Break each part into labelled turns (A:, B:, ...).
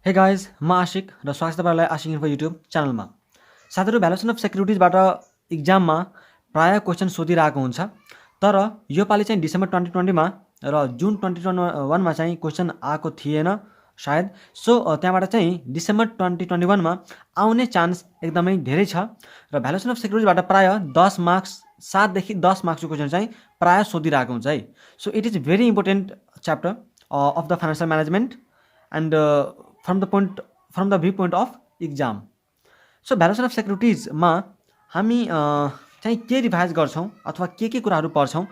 A: Hey guys म आशिक र स्वागत तपाईँलाई आशिक इन्फो युट्युब च्यानलमा। साथीहरू, भ्यालुएसन अफ सेक्युरिटिजबाट इक्जाममा प्रायः क्वेसन सोधिरहेको हुन्छ। तर यो पालि चाहिँ डिसेम्बर 2020मा र जुन 2021मा चाहिँ क्वेसन आएको थिएन सायद। त्यहाँबाट चाहिँ डिसेम्बर 2021मा आउने चान्स एकदमै धेरै छ। र भ्यालुएसन अफ सेक्युरिटिजबाट प्रायः 10 मार्क्स 7 देखि 10 मार्क्सको क्वेसन चाहिँ प्रायः सोधिरहेको हुन्छ है। So it is very important chapter of the financial management and from the view point of exam. So valuation of सेक्युरिटिजमा हामी चाहिँ के रिभाइज गर्छौँ अथवा के कुराहरू पढ्छौँ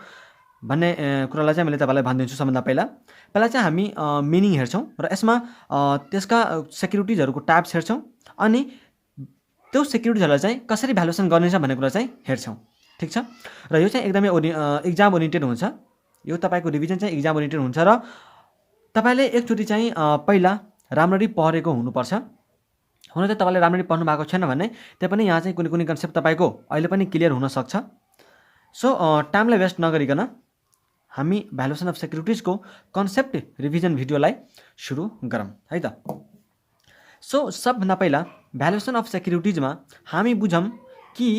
A: भन्ने कुरालाई चाहिँ मैले तपाईँलाई भनिदिन्छु। सबभन्दा पहिला चाहिँ हामी मिनिङ हेर्छौँ र यसमा त्यसका सेक्युरिटिजहरूको टाइप्स हेर्छौँ अनि त्यो सेक्युरिटिजहरूलाई चाहिँ कसरी भ्यालुएसन गरिन्छ भन्ने कुरा चाहिँ हेर्छौँ। ठिक छ। र यो चाहिँ एकदमै इक्जाम ओरिएन्टेड हुन्छ। यो तपाईँको रिभिजन चाहिँ इक्जाम ओरिएन्टेड हुन्छ र तपाईँले एकचोटि चाहिँ पहिला राम्ररी पढेको हुनुपर्छ। हुन चाहिँ तपाईँले राम्ररी पढ्नु भएको छैन भने त्यही पनि यहाँ चाहिँ कुनै कन्सेप्ट तपाईँको अहिले पनि क्लियर हुनसक्छ। सो टाइमलाई वेस्ट नगरिकन हामी भ्यालुएसन अफ सेक्युरिटिजको कन्सेप्ट रिभिजन भिडियोलाई सुरु गरौँ है त। सो सबभन्दा पहिला भ्यालुएसन अफ सेक्युरिटिजमा हामी बुझौँ कि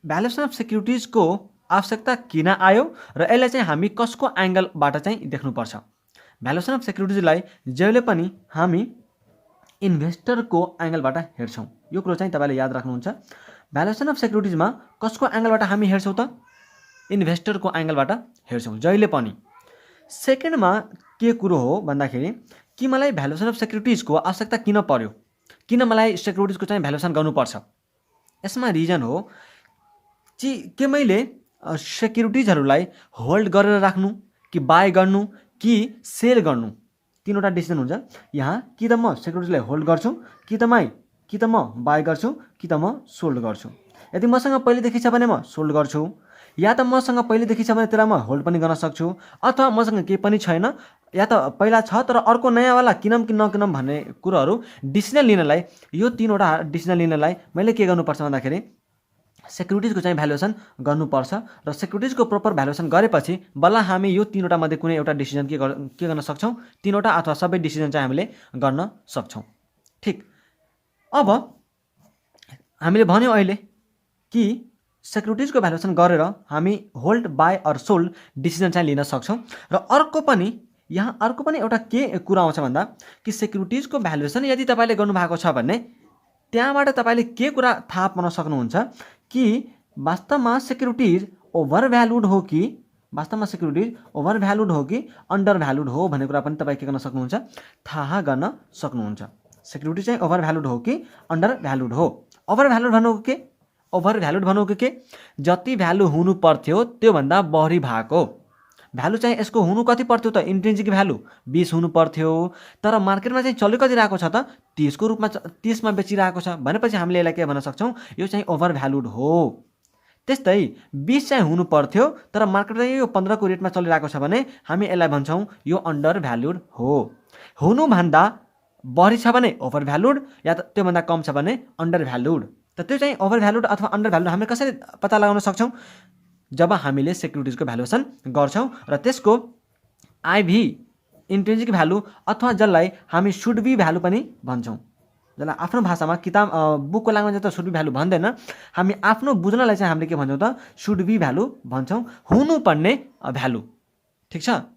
A: भ्यालुएसन अफ सेक्युरिटिजको आवश्यकता किन आयो र यसलाई चाहिँ हामी कसको एङ्गलबाट चाहिँ देख्नुपर्छ। भ्यालुएसन अफ सेक्युरिटिजलाई जहिले पनि हामी इन्भेस्टरको एङ्गलबाट हेर्छौँ। यो कुरो चाहिँ तपाईँले याद राख्नुहुन्छ। भ्यालुएसन अफ सेक्युरिटिजमा कसको एङ्गलबाट हामी हेर्छौँ त? इन्भेस्टरको एङ्गलबाट हेर्छौँ जहिले पनि। सेकेन्डमा के कुरो हो भन्दाखेरि कि मलाई भ्यालुएसन अफ सेक्युरिटिजको आवश्यकता किन पर्यो, किन मलाई सेक्युरिटिजको चाहिँ भ्यालुएसन गर्नुपर्छ। यसमा रिजन हो कि मैले सेक्युरिटिजहरूलाई होल्ड गरेर राख्नु कि बाई गर्नु कि सेल गर्नु, तीनवटा डिसिजन हुन्छ यहाँ। कि त म सेक्युरिटिजलाई होल्ड गर्छु, कि त म बाई गर्छु, कि त म सोल्ड गर्छु। यदि मसँग पहिलेदेखि छ भने म सोल्ड गर्छु, या त मसँग पहिलेदेखि छ भने त्यसलाई म होल्ड पनि गर्न सक्छु, अथवा मसँग केही पनि छैन या त पहिला छ तर अर्को नयाँवाला किनौँ कि नकिनौँ भन्ने कुरोहरू डिसिजन लिनलाई, यो तीनवटा डिसिजन लिनलाई मैले के गर्नुपर्छ भन्दाखेरि सेक्युरिटिजको चाहिँ भ्यालुएसन गर्नुपर्छ। र सेक्युरिटिजको प्रपर भ्यालुएसन गरेपछि बल्ल हामी यो तीनवटा मध्ये कुनै एउटा डिसिजन के गर्न सक्छौँ, तीनवटा अथवा सबै डिसिजन चाहिँ हामीले गर्न सक्छौँ। ठिक। अब हामीले भन्यो अहिले कि सेक्युरिटिजको भ्यालुएसन गरेर हामी hold buy or sold decision चाहिँ लिन सक्छौँ। र अर्को पनि एउटा के कुरा आउँछ भन्दा कि सेक्युरिटिजको भ्यालुएसन यदि तपाईँले गर्नुभएको छ भने त्यहाँबाट तपाईँले के कुरा थाहा पाउन सक्नुहुन्छ कि वास्तवमा सेक्युरिटिज ओभर भ्यालुड हो कि अन्डर भ्यालुड हो भन्ने कुरा पनि तपाईँ के गर्न सक्नुहुन्छ, थाहा गर्न सक्नुहुन्छ। सेक्युरिटी चाहिँ ओभर भ्यालुड हो कि अन्डर भ्यालुड हो। ओभर भ्यालुड भनेको के जति भ्यालु हुनु पर्थ्यो त्योभन्दा बढी भएको भ्यालु चाहिँ यसको हुनु कति पर्थ्यो त? इन्ट्रिन्सिक भ्यालु 20 हुनु पर्थ्यो, तर मार्केटमा चाहिँ चल्यो कति रहेको छ त? 30को रूपमा 30मा बेचिरहेको छ भनेपछि हामीले यसलाई के भन्न सक्छौँ, यो चाहिँ ओभर भ्यालुड हो। त्यस्तै 20 चाहिँ हुनु पर्थ्यो तर मार्केटमा यो 15को रेटमा चलिरहेको छ भने हामी यसलाई भन्छौँ यो अन्डर भ्यालुड हो। हुनुभन्दा बढी छ भने ओभर भ्यालुड, या त त्योभन्दा कम छ भने अन्डर भ्यालुड। त त्यो चाहिँ ओभर भ्यालुड अथवा अन्डर भ्यालुड हामीले कसरी पत्ता लगाउन सक्छौँ? जब हामीले सेक्युरिटिजको भ्यालुएसन गर्छौँ र त्यसको आइभी इन्ट्रिन्सिक भ्यालु अथवा जसलाई हामी सुड बी भ्यालु पनि भन्छौँ, जसलाई आफ्नो भाषामा किताब बुकको ल्याङ्ग्वेजमा त सुड बी भ्यालु भन्दैन, हामी आफ्नो बुझ्नलाई चाहिँ हामीले के भन्छौँ त? सुड बी भ्यालु भन्छौँ, हुनुपर्ने भ्यालु। ठिक छ।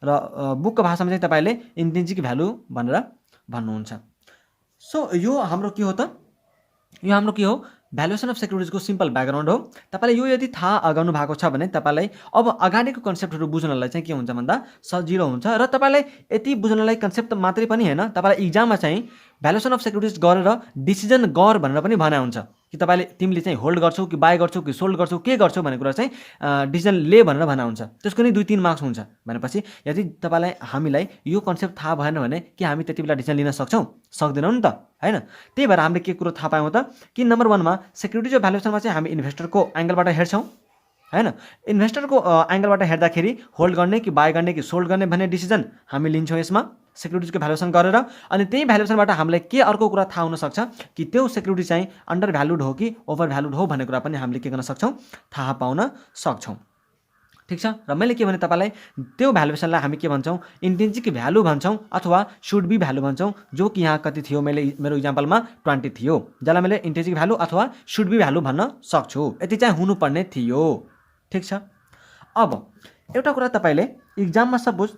A: र बुकको भाषामा चाहिँ तपाईँले इन्ट्रिन्सिक भ्यालु भनेर भन्नुहुन्छ। सो यो हाम्रो के हो भ्यालुएसन अफ सेक्युरिटिजको सिम्पल ब्याकग्राउन्ड हो। तपाईँले यो यदि थाहा गर्नु भएको छ भने तपाईँलाई अब अगाडिको कन्सेप्टहरू बुझ्नलाई चाहिँ के हुन्छ भन्दा सजिलो हुन्छ। र तपाईँलाई यति बुझ्नलाई कन्सेप्ट मात्रै पनि होइन, तपाईँलाई इक्जाममा चाहिँ भ्यालुएसन अफ सेक्युरिटिज गरेर डिसिजन गर भनेर पनि भनाइ हुन्छ कि तिमीले चाहिँ होल्ड गर्छौ कि बाई गर्छौ कि सोल्ड गर्छौ, के गर्छौ भन्ने कुरा चाहिँ डिसिजन ले भनेर भनाइ हुन्छ। त्यसको नि 2-3 मार्क्स हुन्छ भनेपछि यदि हामीलाई यो कन्सेप्ट थाहा भएन भने के हामी त्यति बेला डिसिजन लिन सक्दैनौँ नि त, हैन? त्यही भएर हामीले के कुरो थाहा पायौँ त कि नम्बर 1मा सेक्युरिटिज भ्यालुएसनमा चाहिँ हामी इन्भेस्टरको एङ्गलबाट हेर्छौँ, हैन? इन्भेस्टरको एङ्गलबाट हेर्दाखेरि होल्ड गर्ने कि बाई गर्ने कि सोल्ड गर्ने भन्ने डिसिजन हामी लिन्छौँ यसमा सेक्युरिटिजको भ्यालुएसन गरेर। अनि त्यही भ्यालुएसनबाट हामीलाई के अर्को कुरा थाहा हुनसक्छ कि त्यो सेक्युरिटी चाहिँ अन्डर भ्यालुड हो कि ओभर भ्यालुड हो भन्ने कुरा पनि हामीले के गर्न सक्छौँ, थाहा पाउन सक्छौँ। ठिक छ। र मैले के भने तपाईँलाई त्यो भ्यालुएसनलाई हामी के भन्छौँ, इन्ट्रिन्सिक भ्यालु भन्छौँ अथवा सुड बी भ्यालु भन्छौँ, जो कि यहाँ कति थियो, मेरो इक्जाम्पलमा 20 थियो, जसलाई मैले इन्ट्रिन्सिक भ्यालु अथवा सुड बी भ्यालु भन्न सक्छु। यति चाहिँ हुनुपर्ने थियो। ठिक छ। अब एउटा कुरा तपाईँले इक्जाममा सपोज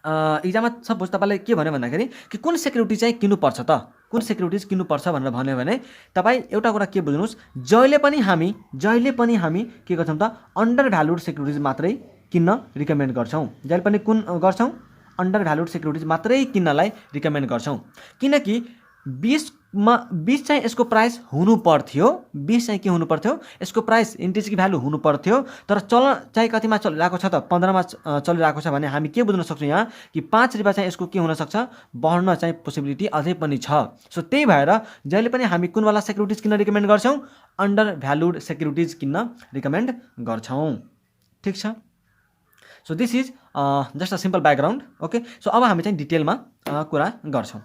A: तपाईँले के भन्यो भन्दाखेरि कि कुन सेक्युरिटी चाहिँ किन्नुपर्छ त, कुन सेक्युरिटिज किन्नुपर्छ भनेर भन्यो भने तपाईँ एउटा कुरा के बुझ्नुहोस्, जहिले पनि हामी के गर्छौँ त, अन्डर भ्यालुड सेक्युरिटिज मात्रै किन्न रिकमेन्ड गर्छौँ। जहिले पनि कुन गर्छौँ, अन्डर भ्यालुड सेक्युरिटिज मात्रै किन्नलाई रिकमेन्ड गर्छौँ। किनकि 20 चाहिँ यसको प्राइस हुनु पर्थ्यो, 20 चाहिँ के हुनु पर्थ्यो, यसको प्राइस इन्ट्रिन्सिक भ्यालु हुनु पर्थ्यो, तर चलन चाहिँ कतिमा चलिरहेको छ त, 15मा चलिरहेको छ भने हामी के बुझ्न सक्छौँ यहाँ कि 5 रुपियाँ चाहिँ यसको के हुनसक्छ, बढ्न चाहिँ पोसिबिलिटी अझै पनि छ। सो त्यही भएर जहिले पनि हामी कुनवाला सेक्युरिटिज किन्न रिकमेन्ड गर्छौँ, अन्डर भ्यालुड सेक्युरिटिज किन्न रिकमेन्ड गर्छौँ। ठिक छ। So this is just a simple background. Okay. So अब हामी चाहिँ डिटेलमा कुरा गर्छौँ।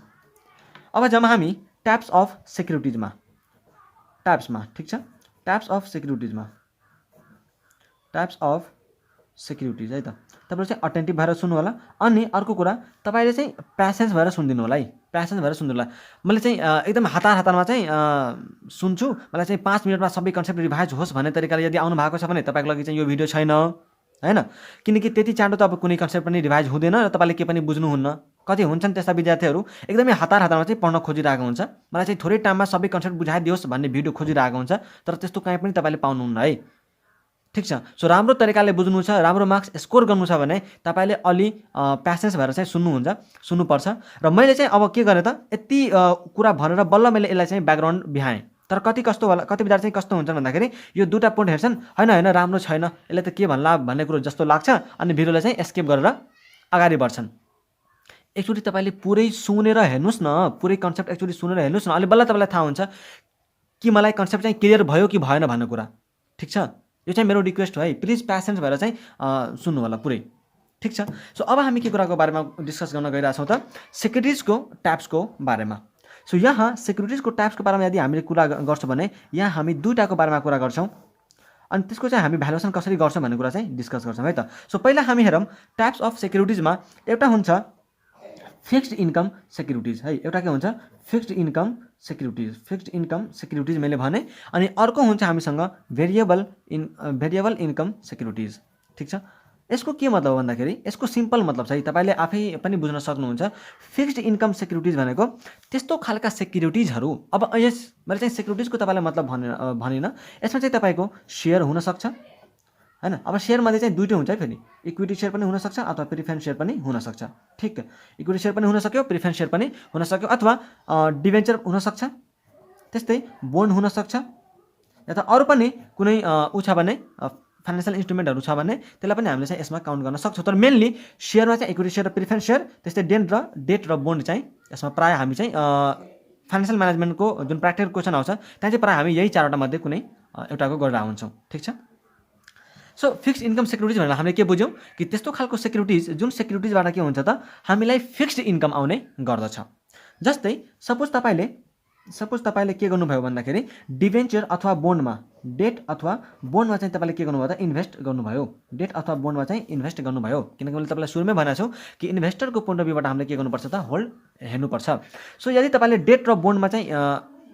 A: अब जब हामी टाइप्स अफ सेक्युरिटिजमा ठिक छ, टाइप्स अफ सेक्युरिटिज है त, तपाईँले चाहिँ अटेन्टिभ भएर सुन्नु होला। अनि अर्को कुरा तपाईँले चाहिँ प्यासेन्स भएर सुनिदिनु होला है, प्यासेन्स भएर सुन्नु होला। मैले चाहिँ एकदम हतारमा चाहिँ सुन्छु, मलाई चाहिँ 5 मिनटमा सबै कन्सेप्ट रिभाइज होस् भन्ने तरिकाले यदि आउनु भएको छ भने तपाईँको लागि चाहिँ यो भिडियो छैन हैन। किनकि त्यति चाँडो त अब कुनै कन्सेप्ट पनि रिभाइज हुँदैन र तपाईँले के पनि बुझ्नुहुन्न। कति हुन्छन् त्यस्ता विद्यार्थीहरू एकदमै हतारमा चाहिँ पढ्न खोजिरहेको हुन्छ, मलाई चाहिँ थोरै टाइममा सबै कन्सेप्ट बुझाइदियोस् भन्ने भिडियो खोजिरहेको हुन्छ, तर त्यस्तो कहीँ पनि तपाईँले पाउनुहुन्न है। ठिक छ। सो राम्रो तरिकाले बुझ्नु छ, राम्रो मार्क्स स्कोर गर्नु छ भने तपाईँले अलि प्यासेन्स भएर चाहिँ सुन्नुपर्छ। र मैले चाहिँ अब के गरेँ त, यति कुरा भनेर बल्ल मैले यसलाई चाहिँ ब्याकग्राउन्ड बिहाएँ। तर कति विद्यार्थी चाहिँ कस्तो हुन्छन् भन्दाखेरि यो दुईवटा पोइन्ट हेर्छन्, होइन राम्रो छैन, यसले त के भन्ला भन्ने कुरो जस्तो लाग्छ, अनि भिडियोलाई चाहिँ एस्केप गरेर अगाडि बढ्छन्। एकचोटि तपाईँले पुरै सुनेर हेर्नुहोस् न, पुरै कन्सेप्ट एकचोटि सुनेर हेर्नुहोस् न, अहिले बल्ल तपाईँलाई थाहा हुन्छ कि मलाई कन्सेप्ट चाहिँ क्लियर भयो कि भएन भन्ने कुरा। ठिक छ। यो चाहिँ मेरो रिक्वेस्ट हो है, प्लिज प्यासेन्स भएर चाहिँ सुन्नु होला पुरै। ठिक छ। सो अब हामी के कुराको बारेमा डिस्कस गर्न गइरहेछौँ त, सेक्युरिटिजको टाइप्सको बारेमा। सो यहाँ सेक्युरिटिजको टाइप्सको बारेमा यदि हामीले कुरा गर्छौँ भने यहाँ हामी दुईटाको बारेमा कुरा गर्छौँ, अनि त्यसको चाहिँ हामी भ्यालुएसन कसरी गर्छौँ भन्ने कुरा चाहिँ डिस्कस गर्छौँ है त। सो पहिला हामी हेरौँ टाइप्स अफ सेक्युरिटिजमा। एउटा हुन्छ फिक्स्ड इन्कम सेक्युरिटिज है, एउटा के हुन्छ, फिक्स्ड इन्कम सेक्युरिटिज मैले भने। अनि अर्को हुन्छ हामीसँग भेरिएबल इन्कम सेक्युरिटिज। ठिक छ। यसको के मतलब हो भन्दाखेरि यसको सिम्पल मतलब चाहिँ तपाईँले आफै पनि बुझ्न सक्नुहुन्छ। फिक्स्ड इन्कम सेक्युरिटिज भनेको त्यस्तो खालका सेक्युरिटिजहरू, अब मैले चाहिँ सेक्युरिटिजको तपाईँलाई मतलब भनिनँ, यसमा चाहिँ तपाईँको सेयर हुनसक्छ हैन। अब सेयरमध्ये चाहिँ दुईटै हुन्छ है, फेरि इक्विटी सेयर पनि हुनसक्छ अथवा प्रिफरेन्स सेयर पनि हुनसक्छ। ठिक, इक्विटी सेयर पनि हुनसक्यो, प्रिफरेन्स सेयर पनि हुनसक्यो, अथवा डिभेन्चर हुनसक्छ, त्यस्तै बोन्ड हुनसक्छ, या त अरू पनि कुनै ऊ छ भने फाइनेन्सियल इन्स्ट्रुमेन्टहरू छ भने त्यसलाई पनि हामीले चाहिँ यसमा काउन्ट गर्न सक्छौँ। तर मेनली सेयरमा चाहिँ इक्विटी सेयर र प्रिफरेन्स सेयर, त्यस्तै डेट र बोन्ड चाहिँ यसमा प्रायः हामी चाहिँ फाइनेन्सियल म्यानेजमेन्टको जुन प्र्याक्टिकल क्वेसन आउँछ त्यहाँ चाहिँ प्रायः हामी यही चारवटा मध्ये कुनै एउटाको गरेर हुन्छौँ। ठिक छ। सो फिक्स्ड इन्कम सेक्युरिटिज भनेर हामीले के बुझ्यौँ कि त्यस्तो खालको सेक्युरिटिज जुन सेक्युरिटिजबाट के हुन्छ त, हामीलाई फिक्स्ड इन्कम आउने गर्दछ। जस्तै सपोज तपाईँले के गर्नुभयो भन्दाखेरि डिभेन्चर अथवा बोन्डमा, डेट अथवा बोन्डमा चाहिँ तपाईँले के गर्नुभयो त, इन्भेस्ट गर्नुभयो, डेट अथवा बोन्डमा चाहिँ इन्भेस्ट गर्नुभयो। किनकि मैले तपाईँलाई सुरुमै भनेको छु कि इन्भेस्टरको पोइन्ट अफ भ्यूबाट हामीले के गर्नुपर्छ त, होल्ड हेर्नुपर्छ। सो यदि तपाईँले डेट र बोन्डमा चाहिँ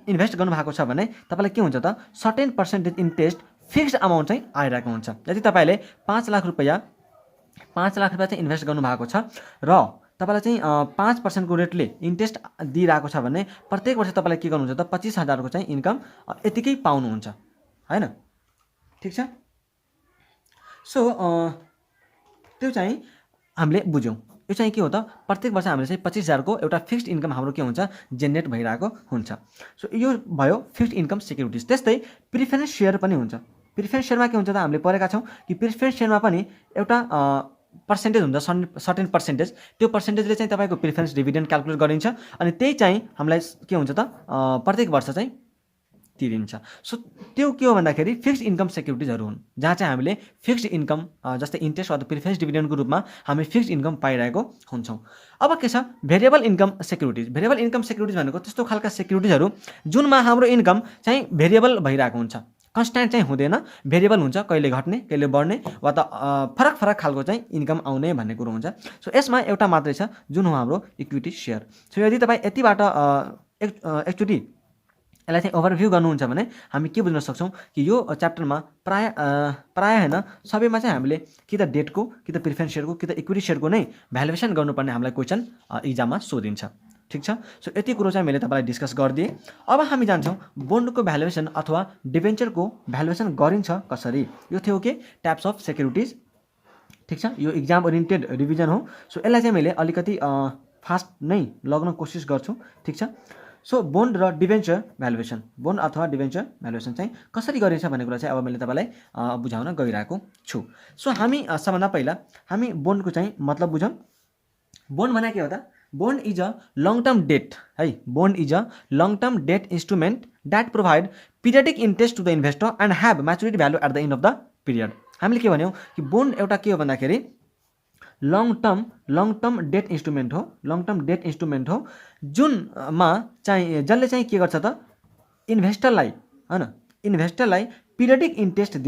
A: इन्भेस्ट गर्नुभएको छ भने तपाईँलाई के हुन्छ त, certain percentage interest fixed amount चाहिँ आइरहेको हुन्छ। यदि तपाईँले 5 लाख रुपियाँ चाहिँ इन्भेस्ट गर्नुभएको छ र तपाईँलाई चाहिँ 5% रेटले इन्ट्रेस्ट दिइरहेको छ भने प्रत्येक वर्ष तपाईँलाई के गर्नुहुन्छ त, 25,000 को चाहिँ इन्कम यतिकै पाउनुहुन्छ हैन। ठिक छ। सो त्यो चाहिँ हामीले बुझ्यौँ। यो चाहिँ के हो त, प्रत्येक वर्ष हामीले चाहिँ 25,000 को एउटा फिक्स्ड इन्कम हाम्रो के हुन्छ, जेनेरेट भइरहेको हुन्छ। सो यो भयो फिक्स्ड इन्कम सेक्युरिटिज। त्यस्तै प्रिफरेन्स सेयर पनि हुन्छ। प्रिफरेन्स सेयरमा के हुन्छ त, हामीले पढेका छौँ कि प्रिफरेन्स सेयरमा पनि एउटा पर्सेन्टेज हुन्छ, सर्टेन पर्सेन्टेज, त्यो पर्सेन्टेजले चाहिँ तपाईँको प्रिफरेन्स डिभिडेन्ड क्यालकुलेट गरिन्छ, अनि त्यही चाहिँ हामीलाई के हुन्छ त, प्रत्येक वर्ष चाहिँ तिरिन्छ। सो त्यो के हो भन्दाखेरि फिक्स्ड इन्कम सेक्युरिटिजहरू हुन्, जहाँ चाहिँ हामीले फिक्स्ड इन्कम जस्तै इन्ट्रेस्ट अथवा प्रिफरेन्स डिभिडेन्डको रूपमा हामी फिक्स्ड इन्कम पाइरहेको हुन्छौँ। अब के छ, variable income securities. Variable income securities भनेको त्यस्तो खालका सेक्युरिटिजहरू जुनमा हाम्रो इन्कम चाहिँ भेरिएबल भइरहेको हुन्छ। कन्स्ट्यान्ट चाहिँ हुँदैन, भेरिएबल हुन्छ, कहिले घट्ने कहिले बढ्ने वा त फरक फरक खालको चाहिँ इन्कम आउने भन्ने कुरो हुन्छ। सो यसमा एउटा मात्रै छ जुन हो हाम्रो इक्विटी सेयर। सो यदि तपाईँ यतिबाट एकचोटि यसलाई चाहिँ ओभरभ्यू गर्नुहुन्छ भने हामी के बुझ्न सक्छौँ कि यो च्याप्टरमा प्राय होइन सबैमा चाहिँ हामीले कि त डेटको कि त प्रिफरेन्स सेयरको कि त इक्विटी सेयरको नै भ्यालुएसन गर्नुपर्ने हामीलाई क्वेसन इक्जाममा सोधिन्छ। ठिक छ। सो यति कुरो चाहिँ मैले तपाईँलाई डिस्कस गरिदिएँ। अब हामी जान्छौँ बोन्डको भ्यालुएसन अथवा डिबेन्चरको भ्यालुएसन गरिन्छ कसरी। यो थियो के टाइप्स अफ सेक्युरिटिज। ठिक छ। यो इक्जाम ओरिएन्टेड रिभिजन हो। सो यसलाई चाहिँ मैले अलिकति फास्ट नै लग्न कोसिस गर्छु। ठिक छ। सो बोन्ड र डिबेन्चर भ्यालुएसन, बोन्ड अथवा डिबेन्चर भ्यालुएसन चाहिँ कसरी गरिन्छ भन्ने कुरा चाहिँ अब मैले तपाईँलाई बुझाउन गइरहेको छु। सो हामी सबभन्दा पहिला हामी बोन्डको चाहिँ मतलब बुझौँ। बोन्ड भने के हो त? Bond is a long term debt है। Bond is a long term debt instrument that provide periodic interest to the investor and have maturity value at the end of the period. हामीले के भन्यौँ कि bond एउटा के हो भन्दाखेरि long term debt instrument हो। लङ टर्म डेट इन्स्ट्रुमेन्ट हो जुनमा चाहिँ जसले चाहिँ के गर्छ त इन्भेस्टरलाई हैन इन्भेस्टरलाई पिरियडिक इन्ट्रेस्ट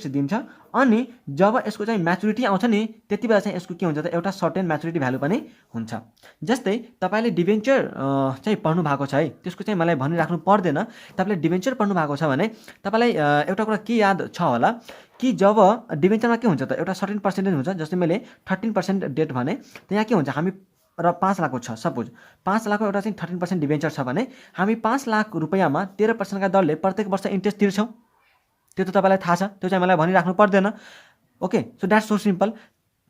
A: दिन्छ अनि जब यसको चाहिँ म्याचुरिटी आउँछ नि त्यति बेला चाहिँ यसको के हुन्छ त एउटा सर्टेन म्याचुरिटी भ्यालु पनि हुन्छ। जस्तै तपाईँले डिबेन्चर चाहिँ पढ्नु भएको छ है, त्यसको चाहिँ मलाई भनिराख्नु पर्दैन। तपाईँले डिबेन्चर पढ्नु भएको छ भने तपाईँलाई एउटा कुरा के याद छ होला कि जब डिबेन्चरमा के हुन्छ त एउटा सर्टेन पर्सेन्टेज हुन्छ। जस्तै मैले 13% डेट भने त्यहाँ के हुन्छ हामी र 5 लाखको छ, सपोज 5 लाखको एउटा चाहिँ 13% डिबेन्चर छ भने हामी 5 लाख रुपियाँमा 13% का दरले प्रत्येक वर्ष इन्ट्रेस्ट तिर्छौँ। त्यो त तपाईँलाई थाहा छ, त्यो चाहिँ मलाई भनिराख्नु पर्दैन। Okay, so that's so simple.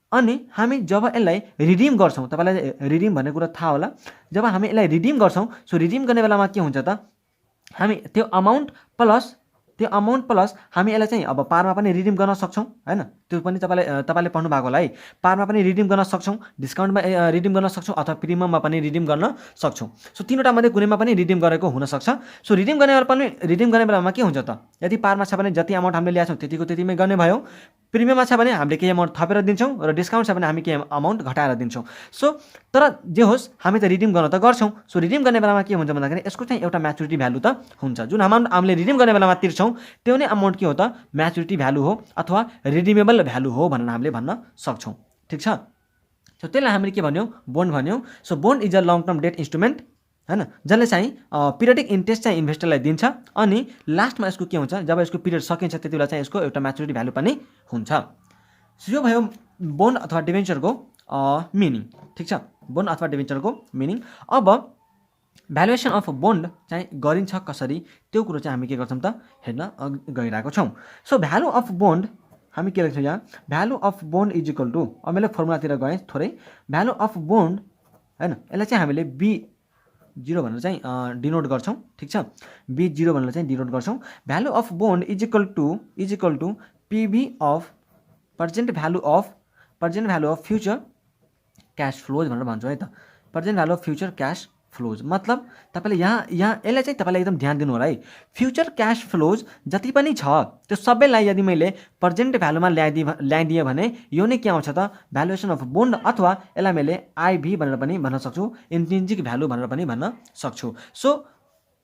A: अनि हामी जब यसलाई रिडिम गर्छौँ, तपाईँलाई रिडिम भन्ने कुरा थाहा होला। जब हामी यसलाई रिडिम गर्छौँ, सो रिडिम गर्ने बेलामा के हुन्छ त हामी त्यो अमाउन्ट प्लस हामी यसलाई चाहिँ अब पारमा पनि रिडिम गर्न सक्छौँ हैन। त्यो पनि तपाईँले पढ्नु भएको होला है। पारमा पनि रिडिम गर्न सक्छौँ, डिस्काउन्टमा रिडिम गर्न सक्छौँ अथवा प्रिमियममा पनि रिडिम गर्न सक्छौँ। सो तीनवटा मध्ये कुनैमा पनि रिडिम गरेको हुनसक्छ। सो रिडिम गर्ने बेलामा के हुन्छ त यदि पारमा छ भने जति अमाउन्ट हामीले ल्याएको छौँ त्यतिको त्यतिमै गर्ने भयो। प्रिमियममा छ भने हामीले केही अमाउन्ट थपेर दिन्छौँ र डिस्काउन्ट छ भने हामी केही अमाउन्ट घटाएर दिन्छौँ। सो तर जे होस् हामी त रिडिम गर्न त गर्छौँ। सो रिडिम गर्ने बेलामा के हुन्छ भन्दाखेरि यसको चाहिँ एउटा म्याचुरिटी भ्यालु त हुन्छ। जुन अमाउन्ट हामीले रिडिम गर्ने बेलामा तिर्छौँ त्यो नै अमाउन्ट के हो त म्याचुरिटी भ्यालु हो अथवा रिडिमेबल भ्यालु हो भनेर हामीले भन्न सक्छौँ। ठिक छ। सो त्यसलाई हामीले के भन्यौँ? बोन्ड भन्यौँ। So bond is a long term debt instrument हैन, जसले चाहिँ पिरियडिक इन्ट्रेस्ट चाहिँ इन्भेस्टरलाई दिन्छ अनि लास्टमा यसको के हुन्छ जब यसको पिरियड सकिन्छ त्यति बेला चाहिँ यसको एउटा म्याचुरिटी भ्यालु पनि हुन्छ। सो यो भयो बोन्ड अथवा डिबेन्चरको मिनिङ। ठिक छ, बोन्ड अथवा डिबेन्चरको मिनिङ। अब भ्यालुएसन अफ बोन्ड चाहिँ गरिन्छ कसरी त्यो कुरो चाहिँ हामी के गर्छौँ त हेर्न गइरहेको छौँ। सो भ्यालु अफ बोन्ड हामी के लेख्छौँ यहाँ? Value of bond is equal to, अब मैले फर्मुलातिर गएँ थोरै। भ्यालु अफ बोन्ड हैन यसलाई चाहिँ हामीले B0 भनेर चाहिँ डिनोट गर्छौँ। ठिक छ, B0 भनेर चाहिँ डिनोट गर्छौँ। Value of bond is equal to PV of present value of future cash flows भनेर भन्छौँ है त। Present value of future cash flows मतलब तपाईँले यहाँ यसलाई चाहिँ तपाईँले एकदम ध्यान दिनु होला है। फ्युचर क्यास फ्लोज जति पनि छ त्यो सबैलाई यदि मैले प्रेजेन्ट भ्यालुमा ल्याइदिएँ भने यो नै के आउँछ त भ्यालुएसन अफ बोन्ड अथवा यसलाई मैले IV भनेर पनि भन्न सक्छु, इन्ट्रिन्सिक भ्यालु भनेर पनि भन्न सक्छु। सो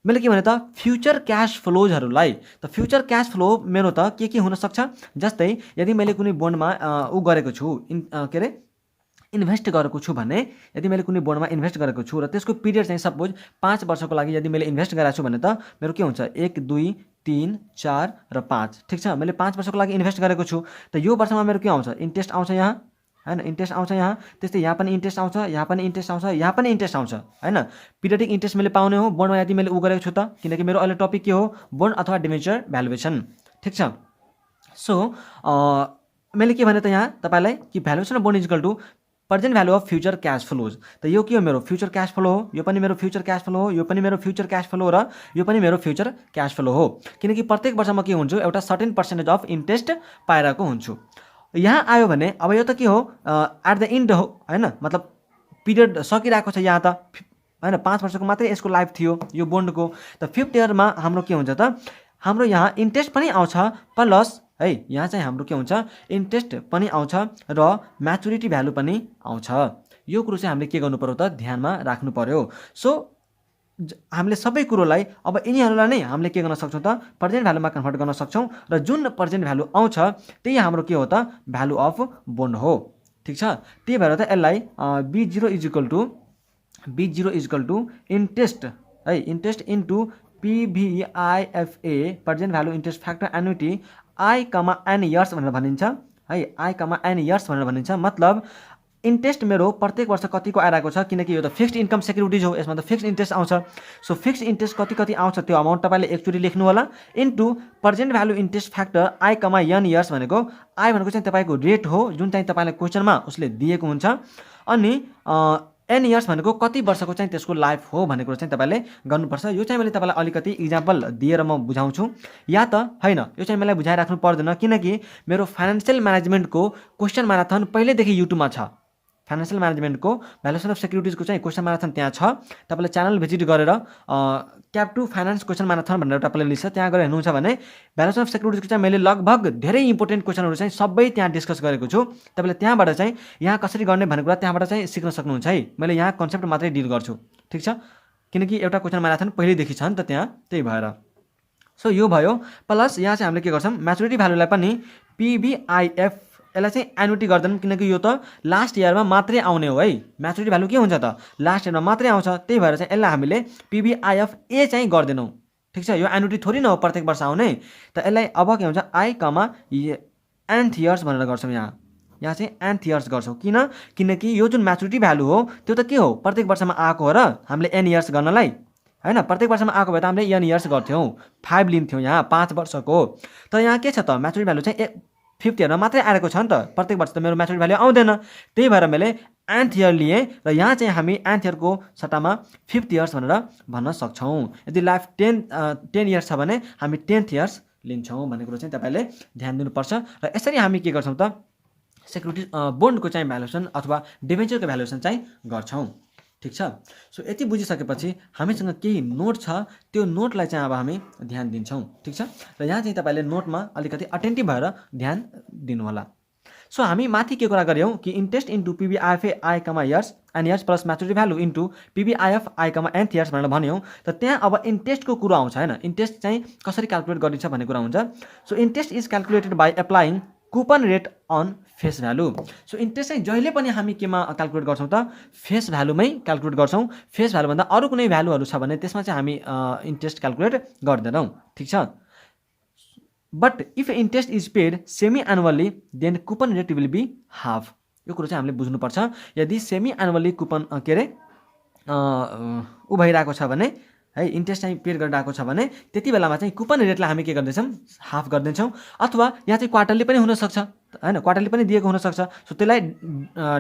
A: मैले के भने त फ्युचर क्यास फ्लोजहरूलाई त फ्युचर क्यास फ्लो मेरो त के हुनसक्छ? जस्तै यदि मैले कुनै बोन्डमा गरेको छु के अरे इन्भेस्ट गरेको छु भने यदि मैले कुनै बोन्डमा इन्भेस्ट गरेको छु र त्यसको पिरियड चाहिँ सपोज 5 वर्षको लागि यदि मैले इन्भेस्ट गरेको छु भने त मेरो के हुन्छ 1 2 3 4 र 5। ठिक छ, मैले 5 वर्षको लागि इन्भेस्ट गरेको छु त यो वर्षमा मेरो के आउँछ? इन्ट्रेस्ट आउँछ यहाँ हैन, इन्ट्रेस्ट आउँछ यहाँ। त्यस्तै यहाँ पनि इन्ट्रेस्ट आउँछ, यहाँ पनि इन्ट्रेस्ट आउँछ, यहाँ पनि इन्ट्रेस्ट आउँछ हैन। पिरियडिक इन्ट्रेस्ट मैले पाउने हो बोन्डमा यदि मैले गरेको छु त, किनकि मेरो अहिले टपिक के हो? बोन्ड अथवा डिबेन्चर भ्यालुएसन। ठिक छ। सो मैले के भने त यहाँ तपाईँलाई कि valuation of bond is equal to present value of future cash flows. त यो के हो? मेरो फ्युचर क्यास फ्लो हो, यो पनि मेरो फ्युचर क्यास फ्लो हो, यो पनि मेरो फ्युचर क्यास फ्लो र यो पनि मेरो फ्युचर क्यास फ्लो हो। किनकि प्रत्येक वर्ष म के हुन्छु एउटा सर्टेन पर्सेन्टेज अफ इन्ट्रेस्ट पाइरहेको हुन्छु। यहाँ आयो भने अब यो त के हो? एट द इन्ड हो हैन, मतलब पिरियड सकिरहेको छ यहाँ त हैन। 5 वर्षको मात्रै यसको लाइफ थियो यो बोन्डको। त 5th इयरमा हाम्रो के हुन्छ त हाम्रो यहाँ इन्ट्रेस्ट पनि आउँछ प्लस है यहाँ चाहिँ हाम्रो के हुन्छ? इन्ट्रेस्ट पनि आउँछ र म्याचुरिटी भ्यालु पनि आउँछ। यो कुरो चाहिँ हामीले के गर्नु पर्यो त ध्यानमा राख्नु पर्यो। सो हामीले सबै कुरोलाई अब यिनीहरूलाई नै हामीले के गर्न सक्छौँ त प्रेजेन्ट भ्यालुमा कन्भर्ट गर्न सक्छौँ र जुन प्रेजेन्ट भ्यालु आउँछ त्यही हाम्रो के हो त भ्यालु अफ बोन्ड हो। ठिक छ, त्यही भएर त यसलाई B0 इजिकल टु इन्ट्रेस्ट है, interest into PVIFA present value interest factor annuity I, N years भनेर भनिन्छ है, I, N इयर्स भनेर भनिन्छ। मतलब इन्ट्रेस्ट मेरो प्रत्येक वर्ष कतिको आइरहेको छ, किनकि यो त फिक्स्ड इन्कम सेक्युरिटिज हो, यसमा त फिक्स्ड इन्ट्रेस्ट आउँछ। सो फिक्स्ड इन्ट्रेस्ट कति आउँछ त्यो अमाउन्ट तपाईँले एकचोटि लेख्नु होला into present value interest factor I, N years भनेको I भनेको चाहिँ तपाईँको रेट हो जुन चाहिँ तपाईँलाई क्वेसनमा उसले दिएको हुन्छ, अनि N इयर्स भनेको कति वर्षको चाहिँ त्यसको लाइफ हो भन्ने कुरो चाहिँ तपाईँले गर्नुपर्छ। यो चाहिँ मैले तपाईँलाई अलिकति इक्जाम्पल दिएर म बुझाउँछु, या त होइन यो चाहिँ मलाई बुझाइराख्नु पर्दैन, किनकि मेरो फाइनेन्सियल म्यानेजमेन्टको क्वेसन म्याराथन पहिल्यैदेखि युट्युबमा छ। फाइनेन्सियल म्यानेजमेन्टको भ्यालुएसन अफ सेक्युरिटिजको चाहिँ क्वेसन म्याराथन त्यहाँ छ, तपाईँले च्यानल भिजिट गरेर cap to finance question marathon भनेर एउटा प्लेलिस्ट छ, त्यहाँ गएर हेर्नुहुन्छ भने भ्यालुएसन अफ सेक्युरिटिजको चाहिँ मैले लगभग धेरै इम्पोर्टेन्ट क्वेसनहरू चाहिँ सबै त्यहाँ डिस्कस गरेको छु। तपाईँले त्यहाँबाट चाहिँ यहाँ कसरी गर्ने भन्ने कुरा त्यहाँबाट चाहिँ सिक्न सक्नुहुन्छ है। मैले यहाँ कन्सेप्ट मात्रै डिल गर्छु, ठिक छ, किनकि एउटा क्वेसन म्याराथन पहिल्यैदेखि छ नि त त्यहाँ, त्यही भएर। सो यो भयो, प्लस यहाँ चाहिँ हामीले के गर्छौँ म्याचुरिटी भ्यालुलाई पनि PVIF यसलाई चाहिँ एन्युटी गर्दैनौँ, किनकि यो त लास्ट इयरमा मात्रै आउने हो है। म्याचुरिटी भ्यालु के हुन्छ त लास्ट इयरमा मात्रै आउँछ, त्यही भएर चाहिँ यसलाई हामीले PVIFA चाहिँ गर्दैनौँ। ठिक छ, यो एन्युटी थोरै न हो प्रत्येक वर्ष आउने, त यसलाई अब के हुन्छ I, Nth इयर्स भनेर गर्छौँ। यहाँ चाहिँ nth इयर्स गर्छौँ, किनकि यो जुन म्याचुरिटी भ्यालु हो त्यो त के हो प्रत्येक वर्षमा आएको हो र हामीले N इयर्स गर्नलाई होइन, प्रत्येक वर्षमा आएको भए त हामीले N इयर्स गर्थ्यौँ, 5 लिन्थ्यौँ यहाँ 5 वर्षको। त यहाँ के छ त म्याचुरिटी भ्यालु चाहिँ 5th इयरमा मात्रै आएको छ नि त, प्रत्येक वर्ष त मेरो म्याचुरिटी भ्यालु आउँदैन, त्यही भएर मैले nth इयर लिएँ र यहाँ चाहिँ हामी nth इयरको सट्टामा 5th इयर्स भनेर भन्न सक्छौँ। यदि लाइफ 10 इयर्स छ भने हामी 10th इयर्स लिन्छौँ भन्ने कुरो चाहिँ तपाईँले ध्यान दिनुपर्छ। र यसरी हामी के गर्छौँ त सेक्युरिटी बोन्डको चाहिँ भ्यालुएसन अथवा डिबेन्चरको भ्यालुएसन चाहिँ गर्छौँ। ठिक छ, सो यति बुझिसकेपछि हामीसँग केही नोट छ, त्यो नोटलाई चाहिँ अब हामी ध्यान दिन्छौँ। ठिक छ, र यहाँ चाहिँ तपाईँले नोटमा अलिकति अटेन्टिभ भएर ध्यान दिनु होला। सो हामी माथि के कुरा गऱ्यौँ कि interest into PVIFA I, years N years plus maturity value into PVIF I, Nth years भनेर भन्यौँ। त त्यहाँ अब इन्ट्रेस्टको कुरो आउँछ होइन, इन्ट्रेस्ट चाहिँ कसरी क्यालकुलेट गरिन्छ भन्ने कुरा हुन्छ। So interest is calculated by applying coupon rate on face value. So interest चाहिँ जहिले पनि हामी केमा क्यालकुलेट गर्छौँ त फेस भ्यालुमै क्यालकुलेट गर्छौँ। फेस भ्यालुभन्दा अरू कुनै भ्यालुहरू छ भने त्यसमा चाहिँ हामी इन्ट्रेस्ट क्यालकुलेट गर्दैनौँ। ठिक छ, but if interest is paid semi annually then coupon rate will be half. यो कुरो चाहिँ हामीले बुझ्नुपर्छ। यदि सेमी एनुअली कुपन के अरे ऊ भइरहेको छ भने है, इन्ट्रेस्ट चाहिँ पेड गरिरहेको छ भने त्यति बेलामा चाहिँ कुपन रेटलाई हामी के गर्दैछौँ हाफ गरिदिन्छौँ, अथवा यहाँ चाहिँ क्वार्टरली पनि हुनसक्छ होइन, क्वार्टरली पनि दिएको हुनसक्छ। सो त्यसलाई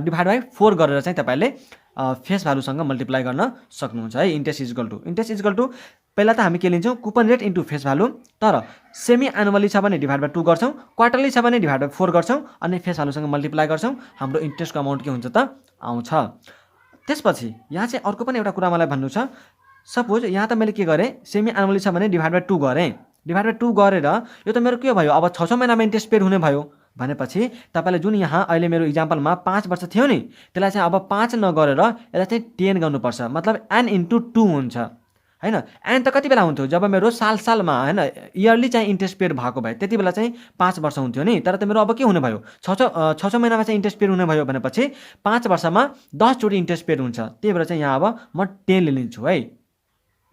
A: डिभाइड बाई 4 गरेर चाहिँ तपाईँले फेस भ्यालुसँग मल्टिप्लाई गर्न सक्नुहुन्छ है। इन्ट्रेस्ट इजकल टु पहिला त हामी के लिन्छौँ coupon rate into face value, तर सेमी एनुअली छ भने डिभाइड बाई 2 गर्छौँ, क्वार्टरली छ भने डिभाइड बाई 4 गर्छौँ, अनि फेस भ्यालुसँग मल्टिप्लाई गर्छौँ, हाम्रो इन्ट्रेस्टको अमाउन्ट के हुन्छ त आउँछ। त्यसपछि यहाँ चाहिँ अर्को पनि एउटा कुरा मलाई भन्नु छ। सपोज यहाँ त मैले के गरेँ सेमी एनुअली छ भने डिभाइड बाई 2 गरेँ, डिभाइड बाई 2 गरेर यो त मेरो के भयो अब 6 महिनामा इन्ट्रेस्ट पेड हुने भयो भनेपछि तपाईँले जुन यहाँ अहिले मेरो इक्जाम्पलमा 5 वर्ष थियो नि त्यसलाई चाहिँ अब 5 नगरेर यसलाई चाहिँ 10 गर्नुपर्छ, मतलब n इन्टु 2 हुन्छ होइन। एन त कति बेला हुन्थ्यो जब मेरो सालमा होइन इयरली चाहिँ इन्ट्रेस्ट पेड भएको भए त्यति बेला चाहिँ 5 वर्ष हुन्थ्यो नि, तर त मेरो अब के हुने भयो 6 महिनामा चाहिँ इन्ट्रेस्ट पेड हुने भयो भनेपछि 5 वर्षमा 10 चोटि इन्ट्रेस्ट पेड हुन्छ। त्यही भएर चाहिँ यहाँ अब म 10 लिन्छु है,